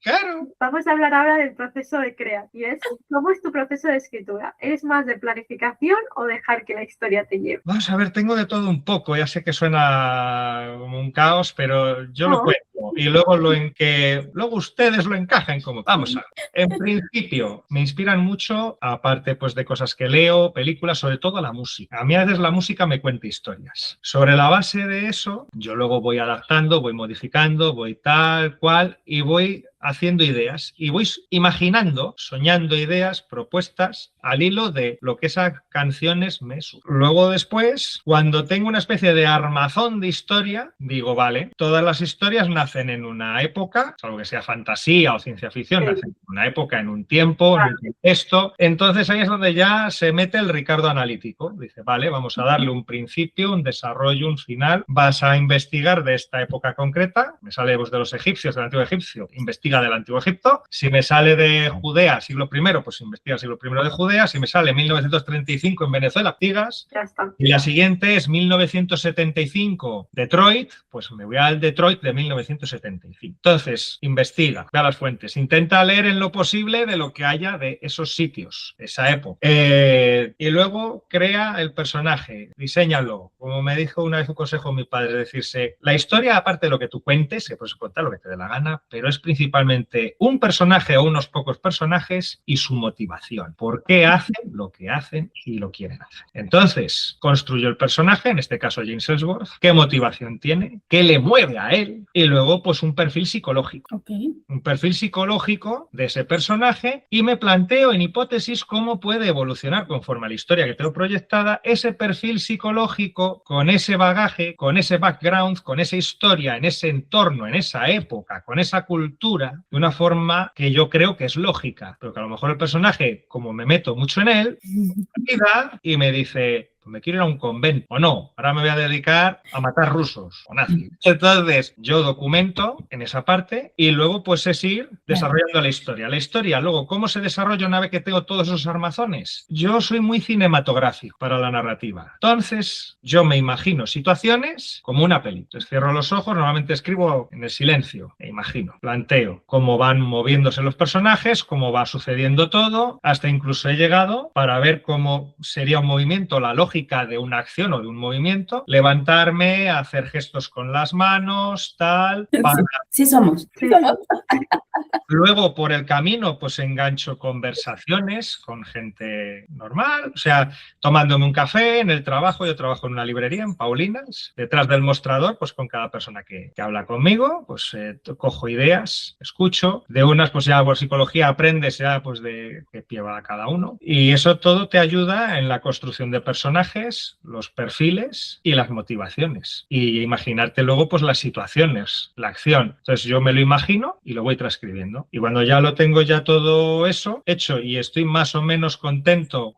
Claro. Vamos a hablar ahora del proceso de crear. Y es, ¿cómo es tu proceso de escritura? ¿Eres más de planificación o dejar que la historia te lleve? Vamos a ver, tengo de todo un poco. Ya sé que suena como un caos, pero yo lo cuento. Y luego luego ustedes lo encajan como. Vamos a ver. En principio, me inspiran mucho, aparte pues de cosas que leo, películas, sobre todo la música. A mí a veces la música me cuenta historias. Sobre la base de eso, yo luego voy adaptando, voy modificando, voy tal cual y voy haciendo ideas y voy imaginando, soñando ideas, propuestas al hilo de lo que esas canciones me sugieren. Luego después, cuando tengo una especie de armazón de historia, digo, vale, todas las historias nacen en una época, salvo que sea fantasía o ciencia ficción, nacen en una época, en un tiempo, en un contexto. Entonces ahí es donde ya se mete el Ricardo analítico. Dice, vale, vamos a darle un principio, un desarrollo, un final. Vas a investigar de esta época concreta. Me sale pues, de los egipcios, del antiguo egipcio, investiga del antiguo Egipto. Si me sale de Judea, siglo I, pues investiga siglo I de Judea. Si me sale 1935 en Venezuela, digas. Ya está. Y la siguiente es 1975, Detroit, pues me voy al Detroit de 1975. Entonces, investiga, ve a las fuentes, intenta leer en lo posible de lo que haya de esos sitios, esa época. Y luego crea el personaje, diséñalo. Como me dijo una vez un consejo mi padre, decirse, la historia, aparte de lo que tú cuentes, que puedes contar lo que te dé la gana, pero es principalmente un personaje o unos pocos personajes y su motivación. ¿Por qué hacen lo que hacen y lo quieren hacer? Entonces, construyo el personaje, en este caso James Ellsworth, qué motivación tiene, qué le mueve a él, y luego pues un perfil psicológico. Okay. Un perfil psicológico de ese personaje y me planteo en hipótesis cómo puede evolucionar conforme a la historia que tengo proyectada ese perfil psicológico con ese bagaje, con ese background, con esa historia, en ese entorno, en esa época, con esa cultura, de una forma que yo creo que es lógica, pero que a lo mejor el personaje, como me meto mucho en él, y me dice, me quiero ir a un convento, o no, ahora me voy a dedicar a matar rusos o nazis. Entonces yo documento en esa parte y luego pues es ir desarrollando la historia. La historia, luego, ¿cómo se desarrolla una vez que tengo todos esos armazones? Yo soy muy cinematográfico para la narrativa. Entonces yo me imagino situaciones como una peli. Entonces cierro los ojos, normalmente escribo en el silencio, me imagino, planteo cómo van moviéndose los personajes, cómo va sucediendo todo, hasta incluso he llegado para ver cómo sería un movimiento, la lógica de una acción o de un movimiento, levantarme, hacer gestos con las manos, tal. Para... Sí somos. Sí. Luego, por el camino, pues engancho conversaciones con gente normal, o sea, tomándome un café en el trabajo. Yo trabajo en una librería, en Paulinas, detrás del mostrador, pues con cada persona que habla conmigo, pues cojo ideas, escucho. De unas, pues ya por psicología aprendes ya pues de qué pie va cada uno. Y eso todo te ayuda en la construcción de personajes, los perfiles y las motivaciones. Y imaginarte luego pues las situaciones, la acción. Entonces yo me lo imagino y lo voy transcribiendo. Y cuando ya lo tengo ya todo eso hecho y estoy más o menos contento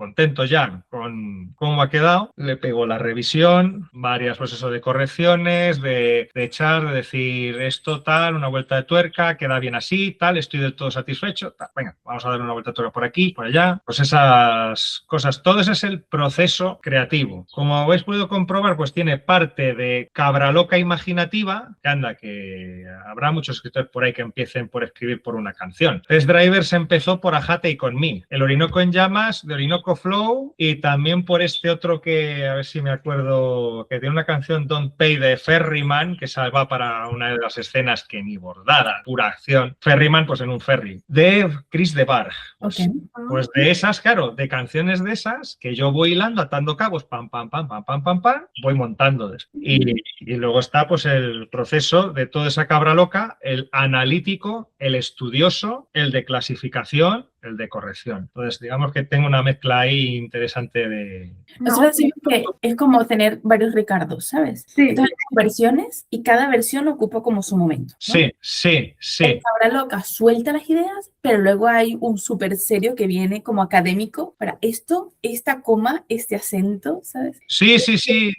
ya con cómo ha quedado, le pego la revisión, varias pues eso de correcciones, de echar, de decir esto tal, una vuelta de tuerca, queda bien así, tal, estoy del todo satisfecho, tal, venga, vamos a dar una vuelta de tuerca por aquí, por allá, pues esas cosas, todo ese es el proceso creativo. Como habéis podido comprobar, pues tiene parte de cabra loca imaginativa, que anda, que habrá muchos escritores por ahí que empiecen por escribir por una canción. Test Drivers empezó por Ajate y con mí. El Orinoco en llamas, de Orinoco Flow, y también por este otro que, a ver si me acuerdo, que tiene una canción Don't Pay de Ferryman, que salva para una de las escenas que ni bordada, pura acción. Ferryman, pues en un ferry. De Chris de Bar. Pues de esas, claro, de canciones de esas, que yo voy hilando, atando cabos, pam, pam, pam, pam, pam, pam, pam, voy montando. Y luego está pues el proceso de toda esa cabra loca, el analítico, el estudioso, el de clasificación, el de corrección. Entonces, digamos que tengo una mezcla ahí interesante de... Nosotros decimos que es como tener varios Ricardos, ¿sabes? Sí. Entonces, versiones y cada versión ocupa como su momento, ¿no? Sí, sí, sí. El cabra loca suelta las ideas, pero luego hay un súper serio que viene como académico para esto, esta coma, este acento, ¿sabes? Sí, sí, sí.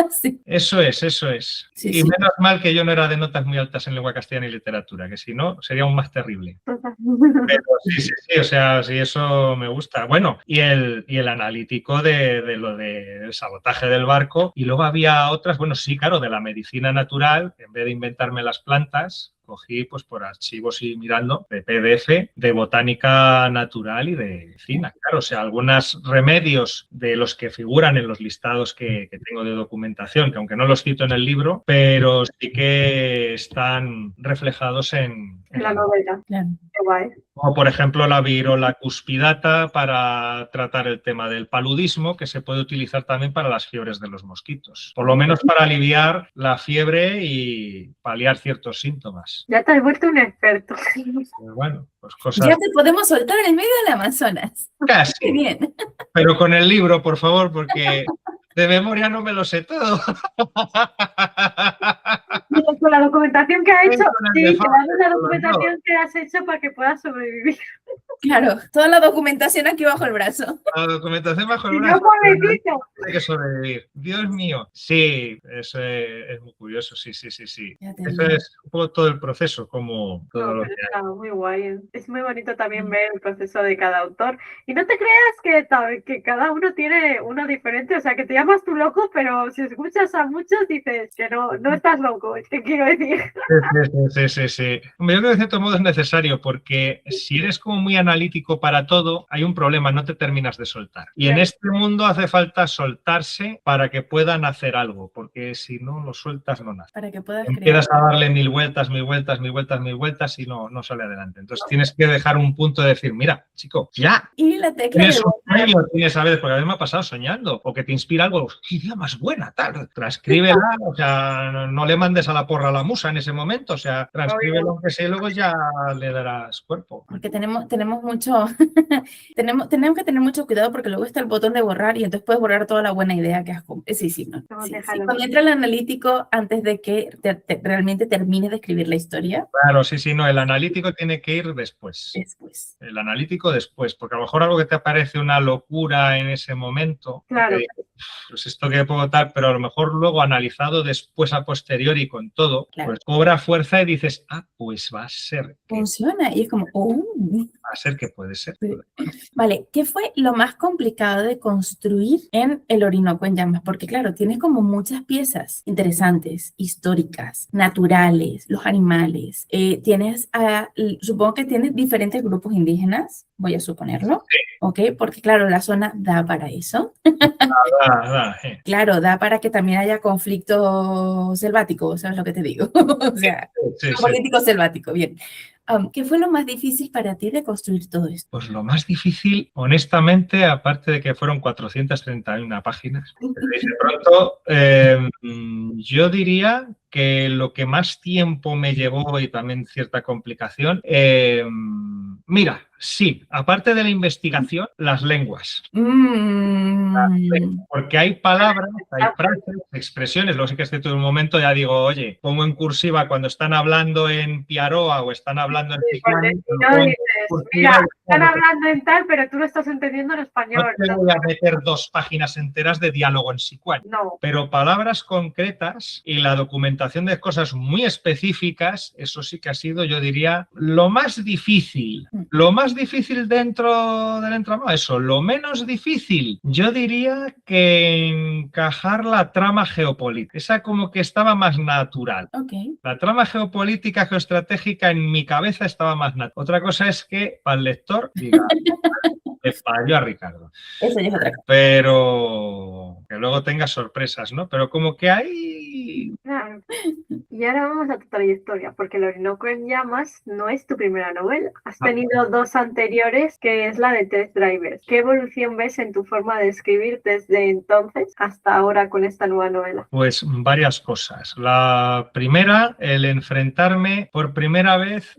Sí. Eso es, eso es. Sí, y sí. menos mal que yo no era de notas muy altas en lengua castellana y literatura, que si no, sería aún más terrible. Pero sí, sí, sí, o sea, sí, eso me gusta. Bueno, y el analítico de lo del sabotaje del barco. Y luego había otras, bueno, sí, claro, de la medicina natural, en vez de inventarme las plantas, cogí pues por archivos y mirando de PDF de botánica natural y de medicina. Claro, o sea, algunos remedios de los que figuran en los listados que tengo de documentación, que aunque no los cito en el libro, pero sí que están reflejados en En la novela. Claro. Qué guay. O, por ejemplo, la virola cuspidata para tratar el tema del paludismo, que se puede utilizar también para las fiebres de los mosquitos. Por lo menos para aliviar la fiebre y paliar ciertos síntomas. Ya te has vuelto un experto. Pues bueno, pues cosas Ya te podemos soltar en el medio del Amazonas. Qué casi. bien. Pero con el libro, por favor, porque de memoria no me lo sé todo. Con la documentación que ha hecho, Con el sí, de te Fausto, damos la con los documentación que has hecho para que puedas sobrevivir. Claro, toda la documentación aquí bajo el brazo. La documentación bajo el Si no, brazo. pobrecito. Hay que sobrevivir. Dios mío. Sí, eso es muy curioso. Sí, sí, sí, sí. Ya te Eso digo. es un poco todo el proceso, como todo No, lo pero que hay. está muy guay. Es muy bonito también ver el proceso de cada autor. Y no te creas que cada uno tiene uno diferente. O sea, que te llamas tú loco, pero si escuchas a muchos dices que no estás loco, es que quiero decir. Sí, sí, sí, sí. Hombre, yo creo que de cierto modo es necesario porque si eres como muy analítico para todo, hay un problema, no te terminas de soltar. Y en Claro. este mundo hace falta soltarse para que puedan hacer algo, porque si no lo sueltas no nace. Para que puedas crear. Empiezas a darle mil vueltas, mil vueltas, mil vueltas, mil vueltas y no sale adelante. Entonces tienes que dejar un punto de decir, mira, chico, ya. Y la tecla de Tienes un borrar. sueño, tienes a veces, porque a veces me ha pasado soñando, o que te inspira algo, qué idea más buena, tal, transcríbela, o sea, no le mandes a la porra a la musa en ese momento, o sea, transcríbelo aunque sea y luego ya le darás cuerpo. Porque tenemos mucho, tenemos que tener mucho cuidado porque luego está el botón de borrar y entonces puedes borrar toda la buena idea que has sí, sí, no. No, Sí, sí. déjalo. Cuando entra el analítico, antes de que realmente termines de escribir la historia, Claro, sí, sí, no, el analítico tiene que ir después. después. El analítico después, porque a lo mejor algo que te parece una locura en ese momento, Claro. pues esto que puedo tal, pero a lo mejor luego analizado después a posteriori con todo, Claro. pues cobra fuerza y dices, pues va a ser que, Funciona y es como, va a ser que puede ser. Sí. Vale, ¿qué fue lo más complicado de construir en el Orinoco en Llamas? Porque claro, tienes como muchas piezas interesantes, históricas, naturales, los animales. Supongo que tienes diferentes grupos indígenas, voy a suponerlo, Sí. ¿ok? Porque claro, la zona da para eso. Da. Claro, da para que también haya conflicto selvático, ¿sabes lo que te digo? O sea, Sí, sí. político selvático, bien. ¿Qué fue lo más difícil para ti de construir todo esto? Pues lo más difícil, honestamente, aparte de que fueron 431 páginas, de pronto, yo diría que lo que más tiempo me llevó y también cierta complicación, mira, sí, aparte de la investigación, las lenguas. Porque hay palabras, hay frases, expresiones, lo sé que desde todo un momento ya digo, oye, pongo en cursiva cuando están hablando en Piaroa o están hablando en Sicuani, No dices, mira, están hablando en tal, pero tú lo estás entendiendo en español. no te voy a meter 2 páginas enteras de diálogo en Sicuani. No. Pero palabras concretas y la documentación de cosas muy específicas, eso sí que ha sido, yo diría, lo más difícil. Lo más difícil dentro del entramado, eso. Lo menos difícil, yo diría que encajar la trama geopolítica. Esa como que estaba más natural. Okay. La trama geopolítica, geoestratégica en mi cabeza estaba más natural. Otra cosa es que para el lector diga, le falló a Ricardo. Eso ya es otra cosa. Pero que luego tenga sorpresas, ¿no? Pero como que hay... Claro. Y ahora vamos a tu trayectoria, porque El Orinoco en Llamas no es tu primera novela. Has tenido 2 anteriores, que es la de Test Drivers. ¿Qué evolución ves en tu forma de escribir desde entonces hasta ahora con esta nueva novela? Pues varias cosas. La primera, el enfrentarme por primera vez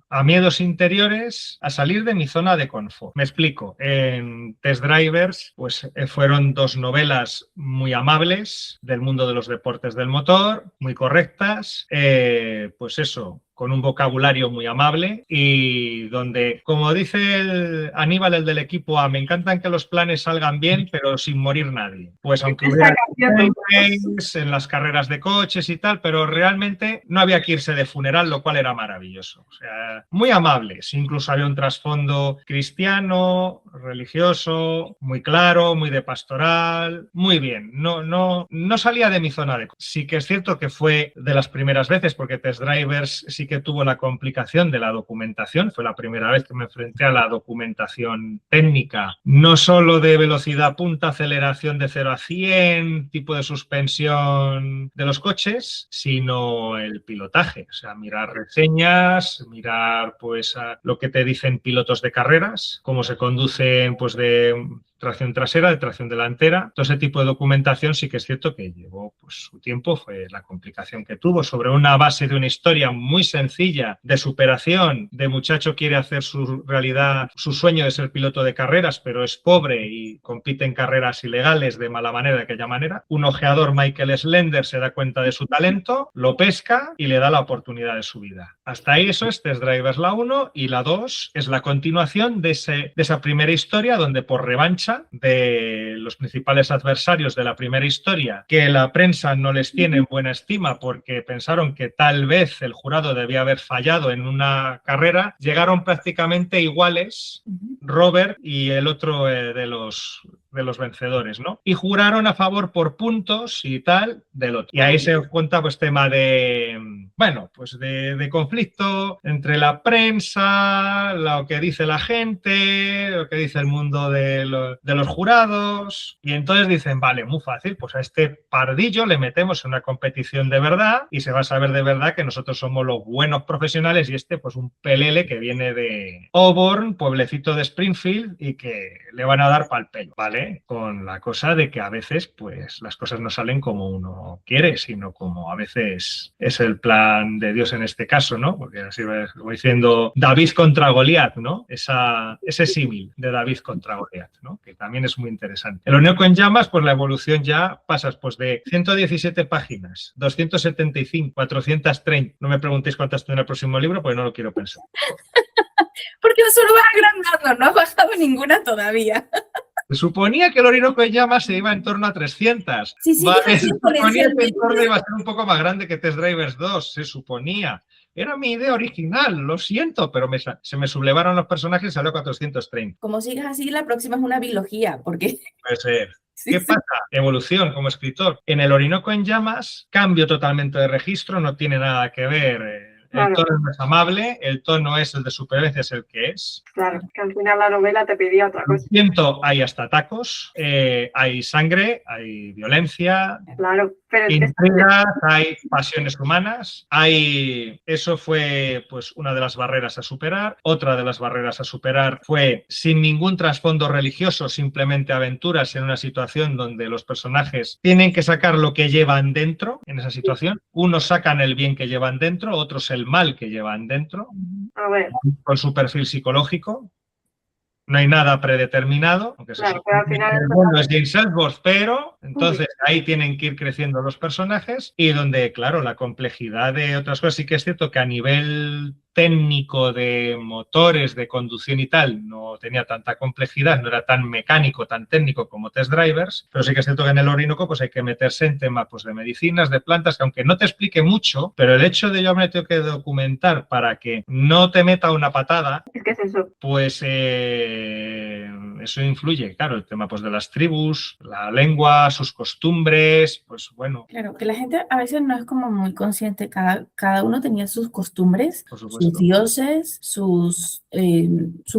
a miedos interiores, a salir de mi zona de confort. Me explico. En Test Drivers, pues fueron 2 novelas muy amables del mundo de los deportes del motor, muy correctas. Pues eso, con un vocabulario muy amable y donde, como dice Aníbal, el del equipo A, me encantan que los planes salgan bien, pero sin morir nadie. Pues aunque hubiera en las carreras de coches y tal, pero realmente no había que irse de funeral, lo cual era maravilloso. O sea, muy amables. Incluso había un trasfondo cristiano, religioso, muy claro, muy de pastoral, muy bien. No salía de mi zona de... Sí que es cierto que fue de las primeras veces, porque Test Drivers sí sí que tuvo la complicación de la documentación. Fue la primera vez que me enfrenté a la documentación técnica, no solo de velocidad punta, aceleración de 0 a 100, tipo de suspensión de los coches, sino el pilotaje. O sea, mirar reseñas, mirar pues lo que te dicen pilotos de carreras, cómo se conducen pues de tracción trasera, de tracción delantera. Todo ese tipo de documentación sí que es cierto que llevó pues, su tiempo, fue la complicación que tuvo sobre una base de una historia muy sencilla de superación, de muchacho quiere hacer su realidad, su sueño de ser piloto de carreras, pero es pobre y compite en carreras ilegales de mala manera, de aquella manera. Un ojeador, Michael Slender, se da cuenta de su talento, lo pesca y le da la oportunidad de su vida. Hasta ahí eso es Test Drivers la 1, y la 2 es la continuación de esa primera historia, donde por revancha de los principales adversarios de la primera historia, que la prensa no les tiene en buena estima porque pensaron que tal vez el jurado debía haber fallado en una carrera, llegaron prácticamente iguales Robert y el otro de los vencedores, ¿no? Y juraron a favor por puntos y tal del otro. Y ahí se cuenta pues tema de, bueno, pues de conflicto entre la prensa, lo que dice la gente, lo que dice el mundo de los jurados, y entonces dicen, vale, muy fácil, pues a este pardillo le metemos en una competición de verdad y se va a saber de verdad que nosotros somos los buenos profesionales y este pues un pelele que viene de Auburn, pueblecito de Springfield, y que le van a dar pal pelo, ¿vale? Con la cosa de que a veces pues las cosas no salen como uno quiere, sino como a veces es el plan de Dios en este caso, ¿no? Porque así voy diciendo David contra Goliat, ¿no? Ese símil de David contra Goliat, ¿no? Que también es muy interesante. El Orinoco en llamas, pues la evolución ya pasas pues de 117 páginas, 275, 430. No me preguntéis cuántas tendrá el próximo libro, porque no lo quiero pensar. Porque solo vas agrandando, no has bajado ninguna todavía. Se suponía que el Orinoco en llamas se iba en torno a 300. Sí, sí, vale, se suponía que el torno iba a ser un poco más grande que Test Drivers 2, se suponía. Era mi idea original, lo siento, pero se me sublevaron los personajes y salió 430. Como sigas así, la próxima es una biología, porque... Puede ser. ¿Qué pasa? Evolución como escritor. En el Orinoco en llamas, cambio totalmente de registro, no tiene nada que ver. El tono no es amable, el tono es el de supervivencia, es el que es. Claro, que al final la novela te pedía otra cosa. Siento, hay hasta tacos, hay sangre, hay violencia, claro, pero intrigas, hay pasiones humanas, eso fue pues una de las barreras a superar. Otra de las barreras a superar fue sin ningún trasfondo religioso, simplemente aventuras en una situación donde los personajes tienen que sacar lo que llevan dentro en esa situación. Unos sacan el bien que llevan dentro, otros el mal que llevan dentro, a ver, con su perfil psicológico. No hay nada predeterminado, aunque claro, pero al final el bueno es James Ellsworth, pero entonces ahí tienen que ir creciendo los personajes, y donde, claro, la complejidad de otras cosas sí que es cierto que a nivel técnico de motores, de conducción y tal, no tenía tanta complejidad, no era tan mecánico, tan técnico como Test Drivers, pero sí que es cierto que en el Orinoco pues hay que meterse en temas pues, de medicinas, de plantas, que aunque no te explique mucho, pero el hecho de yo me tengo que documentar para que no te meta una patada, ¿qué es eso? Pues eso influye, claro, el tema pues, de las tribus, la lengua, sus costumbres, pues bueno. Claro, que la gente a veces no es como muy consciente, cada uno tenía sus costumbres, sus dioses, sus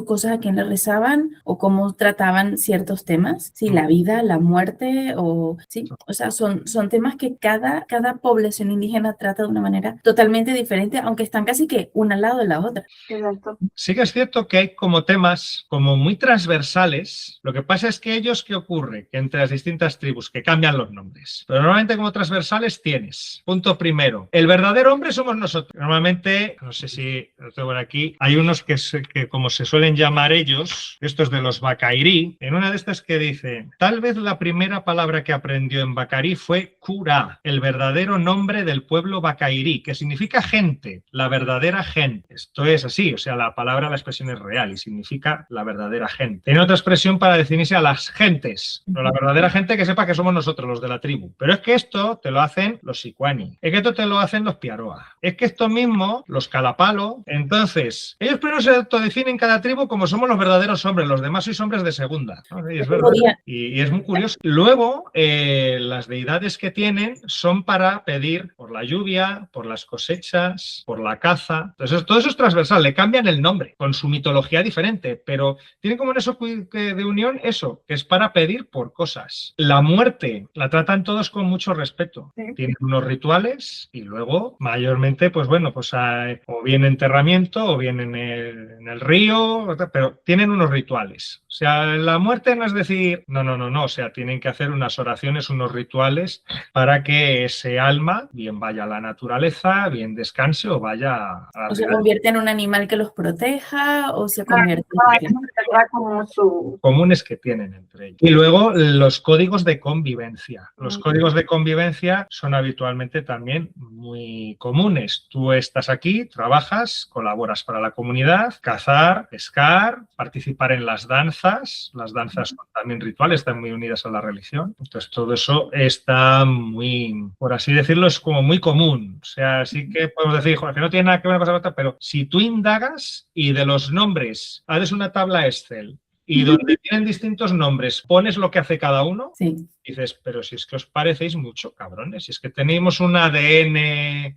cosas a quien le rezaban o cómo trataban ciertos temas, sí, la vida, la muerte, o sí, o sea, son temas que cada población indígena trata de una manera totalmente diferente, aunque están casi que una al lado de la otra. Exacto. Sí que es cierto que hay como temas como muy transversales. Lo que pasa es que ellos, ¿qué ocurre? Que entre las distintas tribus que cambian los nombres. Pero normalmente como transversales tienes, punto primero, el verdadero hombre somos nosotros. Normalmente, no sé si lo tengo por aquí, hay unos que como se suelen llamar ellos, estos de los Bacairí, en una de estas que dice, tal vez la primera palabra que aprendió en Bacairí fue Cura, el verdadero nombre del pueblo Bacairí, que significa gente, la verdadera gente. Esto es así, o sea, la palabra, la expresión es real y significa la verdadera gente. Tiene otra expresión para definirse a las gentes, pero la verdadera gente que sepa que somos nosotros, los de la tribu. Pero es que esto te lo hacen los Sicuani, es que esto te lo hacen los Piaroa, es que esto mismo, los Calapalo todo. Entonces, ellos primero se autodefinen cada tribu como somos los verdaderos hombres, los demás sois hombres de segunda, ¿no? Y es verdad. Y es muy curioso. Luego, las deidades que tienen son para pedir por la lluvia, por las cosechas, por la caza. Entonces, todo eso es transversal, le cambian el nombre, con su mitología diferente, pero tienen como en eso de unión eso, que es para pedir por cosas. La muerte la tratan todos con mucho respeto. Sí. Tienen unos rituales y luego, mayormente, pues bueno, pues o bien enterramiento o bien en el río, pero tienen unos rituales. O sea, la muerte no es decir, no, o sea, tienen que hacer unas oraciones, unos rituales para que ese alma bien vaya a la naturaleza, bien descanse o vaya a la O se vida. convierte en un animal que los proteja o se convierte como su... Comunes que tienen entre ellos. Y luego los códigos de convivencia. Los códigos de convivencia son habitualmente también muy comunes. Tú estás aquí, trabajas, colaboras para la comunidad, cazar, pescar, participar en las danzas. Las danzas son también rituales, están muy unidas a la religión. Entonces todo eso está muy, por así decirlo, es como muy común. O sea, sí que podemos decir, joder, que no tiene nada que ver con otra, pero si tú indagas y de los nombres haces una tabla Excel y donde tienen distintos nombres pones lo que hace cada uno, Sí. dices, pero si es que os parecéis mucho, cabrones, si es que tenemos un ADN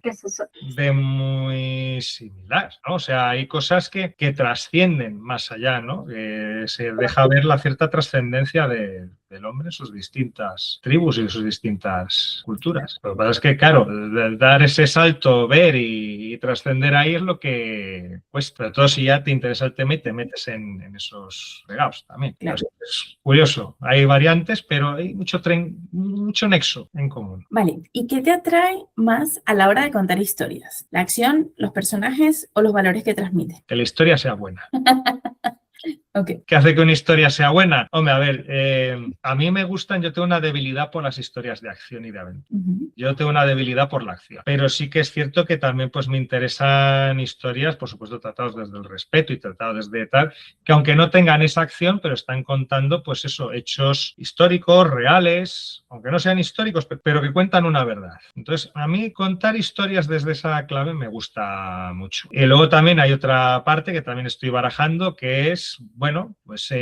¿Qué es eso? de muy similar, ¿no? O sea, hay cosas que trascienden más allá, ¿no? Se deja ver la cierta trascendencia del hombre en sus distintas tribus y en sus distintas culturas. Lo que pasa es que, claro, dar ese salto, ver y trascender ahí es lo que cuesta. Sobre todo si ya te interesa el tema y te metes en esos regados también. Claro. Es curioso, hay variantes, pero hay mucho nexo en común. Vale, ¿y qué te atrae más a la hora de contar historias? ¿La acción, los personajes o los valores que transmiten? Que la historia sea buena. Okay. ¿Qué hace que una historia sea buena? Hombre, a ver, a mí me gustan, yo tengo una debilidad por las historias de acción y de aventura. Yo tengo una debilidad por la acción. Pero sí que es cierto que también pues me interesan historias, por supuesto, tratados desde el respeto y tratados desde tal, que aunque no tengan esa acción, pero están contando, pues eso, hechos históricos, reales, aunque no sean históricos, pero que cuentan una verdad. Entonces, a mí contar historias desde esa clave me gusta mucho. Y luego también hay otra parte que también estoy barajando, que es, bueno, pues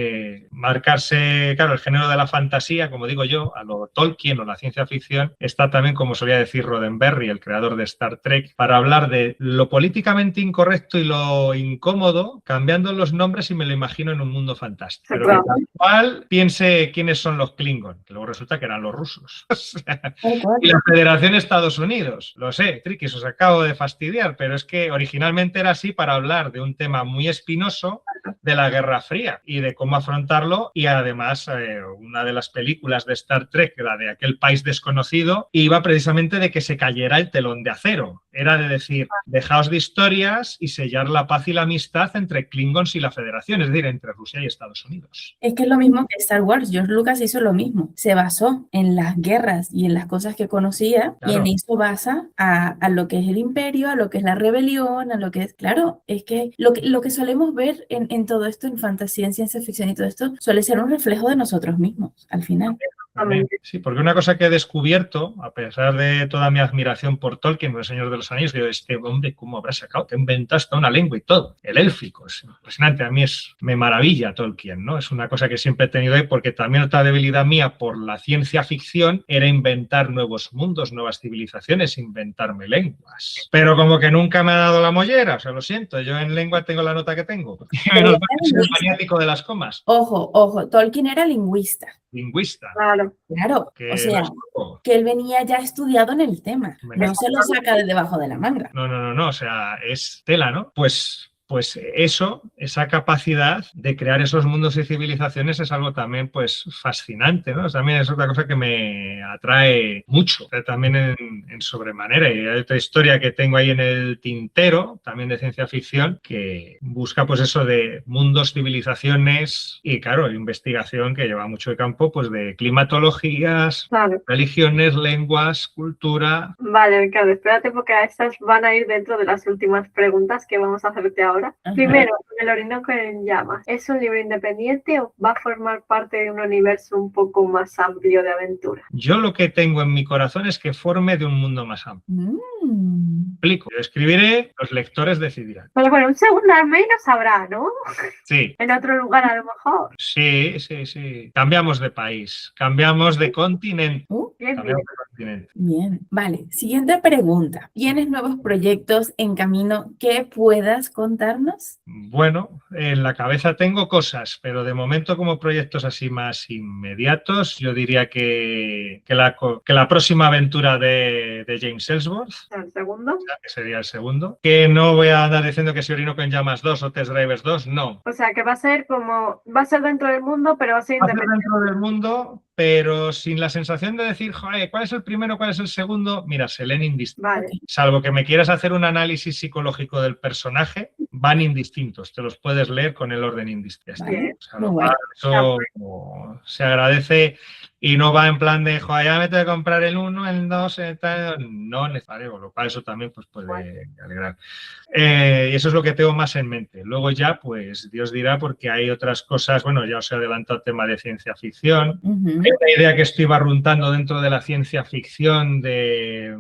marcarse, claro, el género de la fantasía, como digo yo, a lo Tolkien o la ciencia ficción, está también, como solía decir Roddenberry, el creador de Star Trek, para hablar de lo políticamente incorrecto y lo incómodo, cambiando los nombres y me lo imagino en un mundo fantástico. Pero Claro. que tal cual piense quiénes son los Klingon, que luego resulta que eran los rusos. O sea, y la Federación Estados Unidos, lo sé, triquis, os acabo de fastidiar, pero es que originalmente era así para hablar de un tema muy espinoso de la Guerra Fría y de cómo afrontarlo, y además una de las películas de Star Trek, la de aquel país desconocido, iba precisamente de que se cayera el telón de acero. Era de decir, dejaos de historias y sellar la paz y la amistad entre Klingons y la Federación, es decir, entre Rusia y Estados Unidos. Es que es lo mismo que Star Wars. George Lucas hizo lo mismo. Se basó en las guerras y en las cosas que conocía, Claro. y en eso basa a lo que es el imperio, a lo que es la rebelión, a lo que es... Claro, es que lo que solemos ver en todo esto, en fantasía, en ciencia ficción y todo esto, suele ser un reflejo de nosotros mismos, al final. Sí, porque una cosa que he descubierto, a pesar de toda mi admiración por Tolkien, por el Señor de los Anillos, digo, este hombre, ¿cómo habrá sacado? Te inventado hasta una lengua y todo. El élfico, es impresionante. A mí me maravilla Tolkien, ¿no? Es una cosa que siempre he tenido ahí, porque también otra debilidad mía por la ciencia ficción era inventar nuevos mundos, nuevas civilizaciones, inventarme lenguas. Pero como que nunca me ha dado la mollera, o sea, lo siento, yo en lengua tengo la nota que tengo. Menos mal que soy el maniático de las comas. Ojo, Tolkien era lingüista. Lingüista. Claro, Que o sea, no, que él venía ya estudiado en el tema, no se lo saca de debajo de la manga. No, o sea, es tela, ¿no? Pues eso, esa capacidad de crear esos mundos y civilizaciones es algo también pues fascinante, ¿no? También es otra cosa que me atrae mucho, también en sobremanera. Y hay otra historia que tengo ahí en el tintero, también de ciencia ficción, que busca pues eso de mundos, civilizaciones y claro, investigación que lleva mucho de campo, pues de climatologías, religiones, lenguas, cultura. Vale, Ricardo, espérate porque a estas van a ir dentro de las últimas preguntas que vamos a hacerte ahora. Ajá. Primero, El Orinoco en llamas. ¿Es un libro independiente o va a formar parte de un universo un poco más amplio de aventura? Yo lo que tengo en mi corazón es que forme de un mundo más amplio. implico. Yo escribiré, los lectores decidirán. Pero bueno, un segundo al menos habrá, ¿no? Sí. En otro lugar a lo mejor. Sí, sí, sí. Cambiamos de país, cambiamos de continente. Bien, Cambiamos de continente. Bien, vale. Siguiente pregunta. ¿Tienes nuevos proyectos en camino que puedas contarnos? Bueno, en la cabeza tengo cosas, pero de momento como proyectos así más inmediatos, yo diría que la próxima aventura de James Ellsworth, el segundo. que sería el segundo, que no voy a andar diciendo que si Orinoco en Llamas 2 o Test Drivers 2, no. O sea, que va a ser dentro del mundo, pero va a ser Va a ser independiente. dentro del mundo, pero sin la sensación de decir, joder, ¿cuál es el primero, cuál es el segundo? Mira, se leen indistintos. Vale. Salvo que me quieras hacer un análisis psicológico del personaje, van indistintos. Te los puedes leer con el orden indistinto. Vale. O sea, Muy lo guay. cual eso se agradece y no va en plan de, joder, ya me tengo que comprar el 1, el 2, el tal. No necesario, con lo cual eso también pues, puede alegrar. Y eso es lo que tengo más en mente. Luego ya, pues Dios dirá, porque hay otras cosas, bueno, ya os he adelantado el tema de ciencia ficción. Ujú. Hay una idea que estoy barruntando dentro de la ciencia ficción de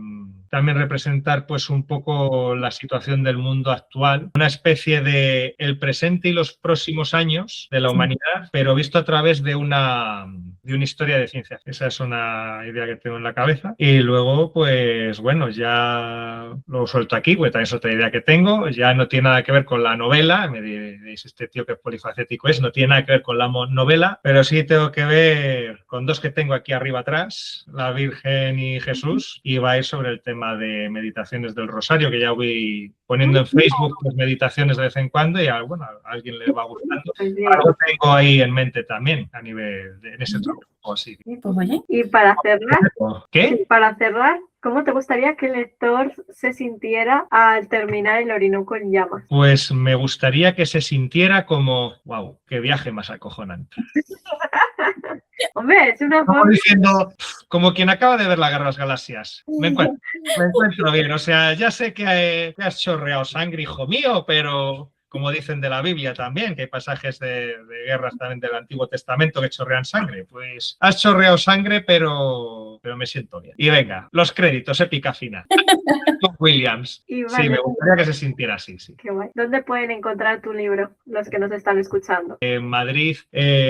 también representar pues un poco la situación del mundo actual, una especie de el presente y los próximos años de la humanidad, pero visto a través de una historia de ciencia. Esa es una idea que tengo en la cabeza. Y luego, pues bueno, ya lo suelto aquí, porque también es otra idea que tengo. Ya no tiene nada que ver con la novela. Me diréis, este tío que polifacético es, no tiene nada que ver con la novela, pero sí tengo que ver con dos que tengo aquí arriba atrás, la Virgen y Jesús, y va a ir sobre el tema de meditaciones del Rosario, que ya voy poniendo en Facebook pues, meditaciones de vez en cuando y bueno, a alguien le va gustando. Pues bien. Algo tengo ahí en mente también, a nivel en ese trabajo así. Sí, pues oye, Y para cerrar, ¿Qué? ¿cómo te gustaría que el lector se sintiera al terminar el Orinoco en llamas? Pues me gustaría que se sintiera como, wow, qué viaje más acojonante. Hombre, es una Como forma. diciendo, como quien acaba de ver la Guerra de las Galaxias. Me encuentro bien. O sea, ya sé que has chorreado sangre, hijo mío, pero como dicen de la Biblia también, que hay pasajes de guerras también del Antiguo Testamento que chorrean sangre. Pues has chorreado sangre, pero me siento bien. Y venga, los créditos, épica final. John Williams. Y Sí, vale, me gustaría que se sintiera así, sí. qué guay. ¿Dónde pueden encontrar tu libro los que nos están escuchando? En Madrid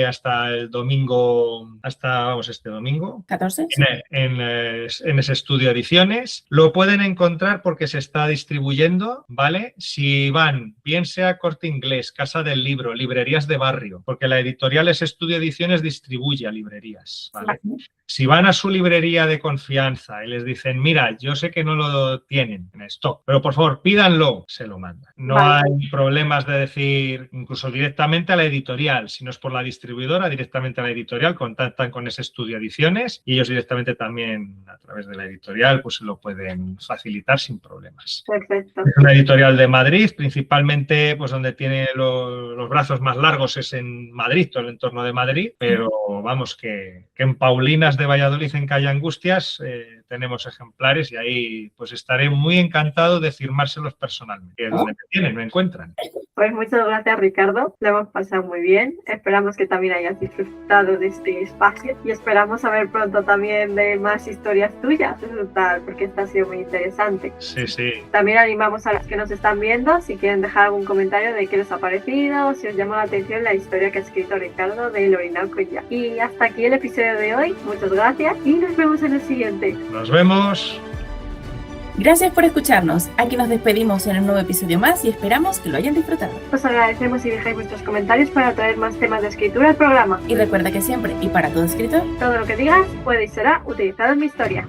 hasta el domingo, este domingo, 14. en ese estudio Ediciones. Lo pueden encontrar porque se está distribuyendo, ¿vale? Si van, bien sea Corte Inglés, Casa del Libro, librerías de barrio, porque la editorial es Estudio Ediciones, distribuye a librerías, ¿vale? Si van a su librería de confianza y les dicen, mira, yo sé que no lo tienen en stock, pero por favor, pídanlo, se lo mandan. No Vale. hay problemas de decir, incluso directamente a la editorial, si no es por la distribuidora, directamente a la editorial, contactan con ese Estudio Ediciones y ellos directamente también a través de la editorial pues se lo pueden facilitar sin problemas. Perfecto. Es una editorial de Madrid, principalmente pues donde tiene los brazos más largos es en Madrid, todo el entorno de Madrid, pero vamos que en Paulinas de Valladolid, en Calle Angustias, tenemos ejemplares y ahí pues estaré muy encantado de firmárselos personalmente, que es donde me encuentran. Pues muchas gracias, Ricardo. Lo hemos pasado muy bien. Esperamos que también hayas disfrutado de este espacio y esperamos saber pronto también de más historias tuyas, total, porque esta ha sido muy interesante. Sí, sí. También animamos a los que nos están viendo, si quieren dejar algún comentario de qué les ha parecido, si os llama la atención la historia que ha escrito Ricardo de El Orinoco y ya. Y hasta aquí el episodio de hoy. Muchas gracias y nos vemos en el siguiente. Nos vemos. Gracias por escucharnos. Aquí nos despedimos en un nuevo episodio más y esperamos que lo hayan disfrutado. Os agradecemos si dejáis vuestros comentarios para traer más temas de escritura al programa. Y recuerda que siempre y para todo escritor, Todo lo que digas puede y será utilizado en mi historia.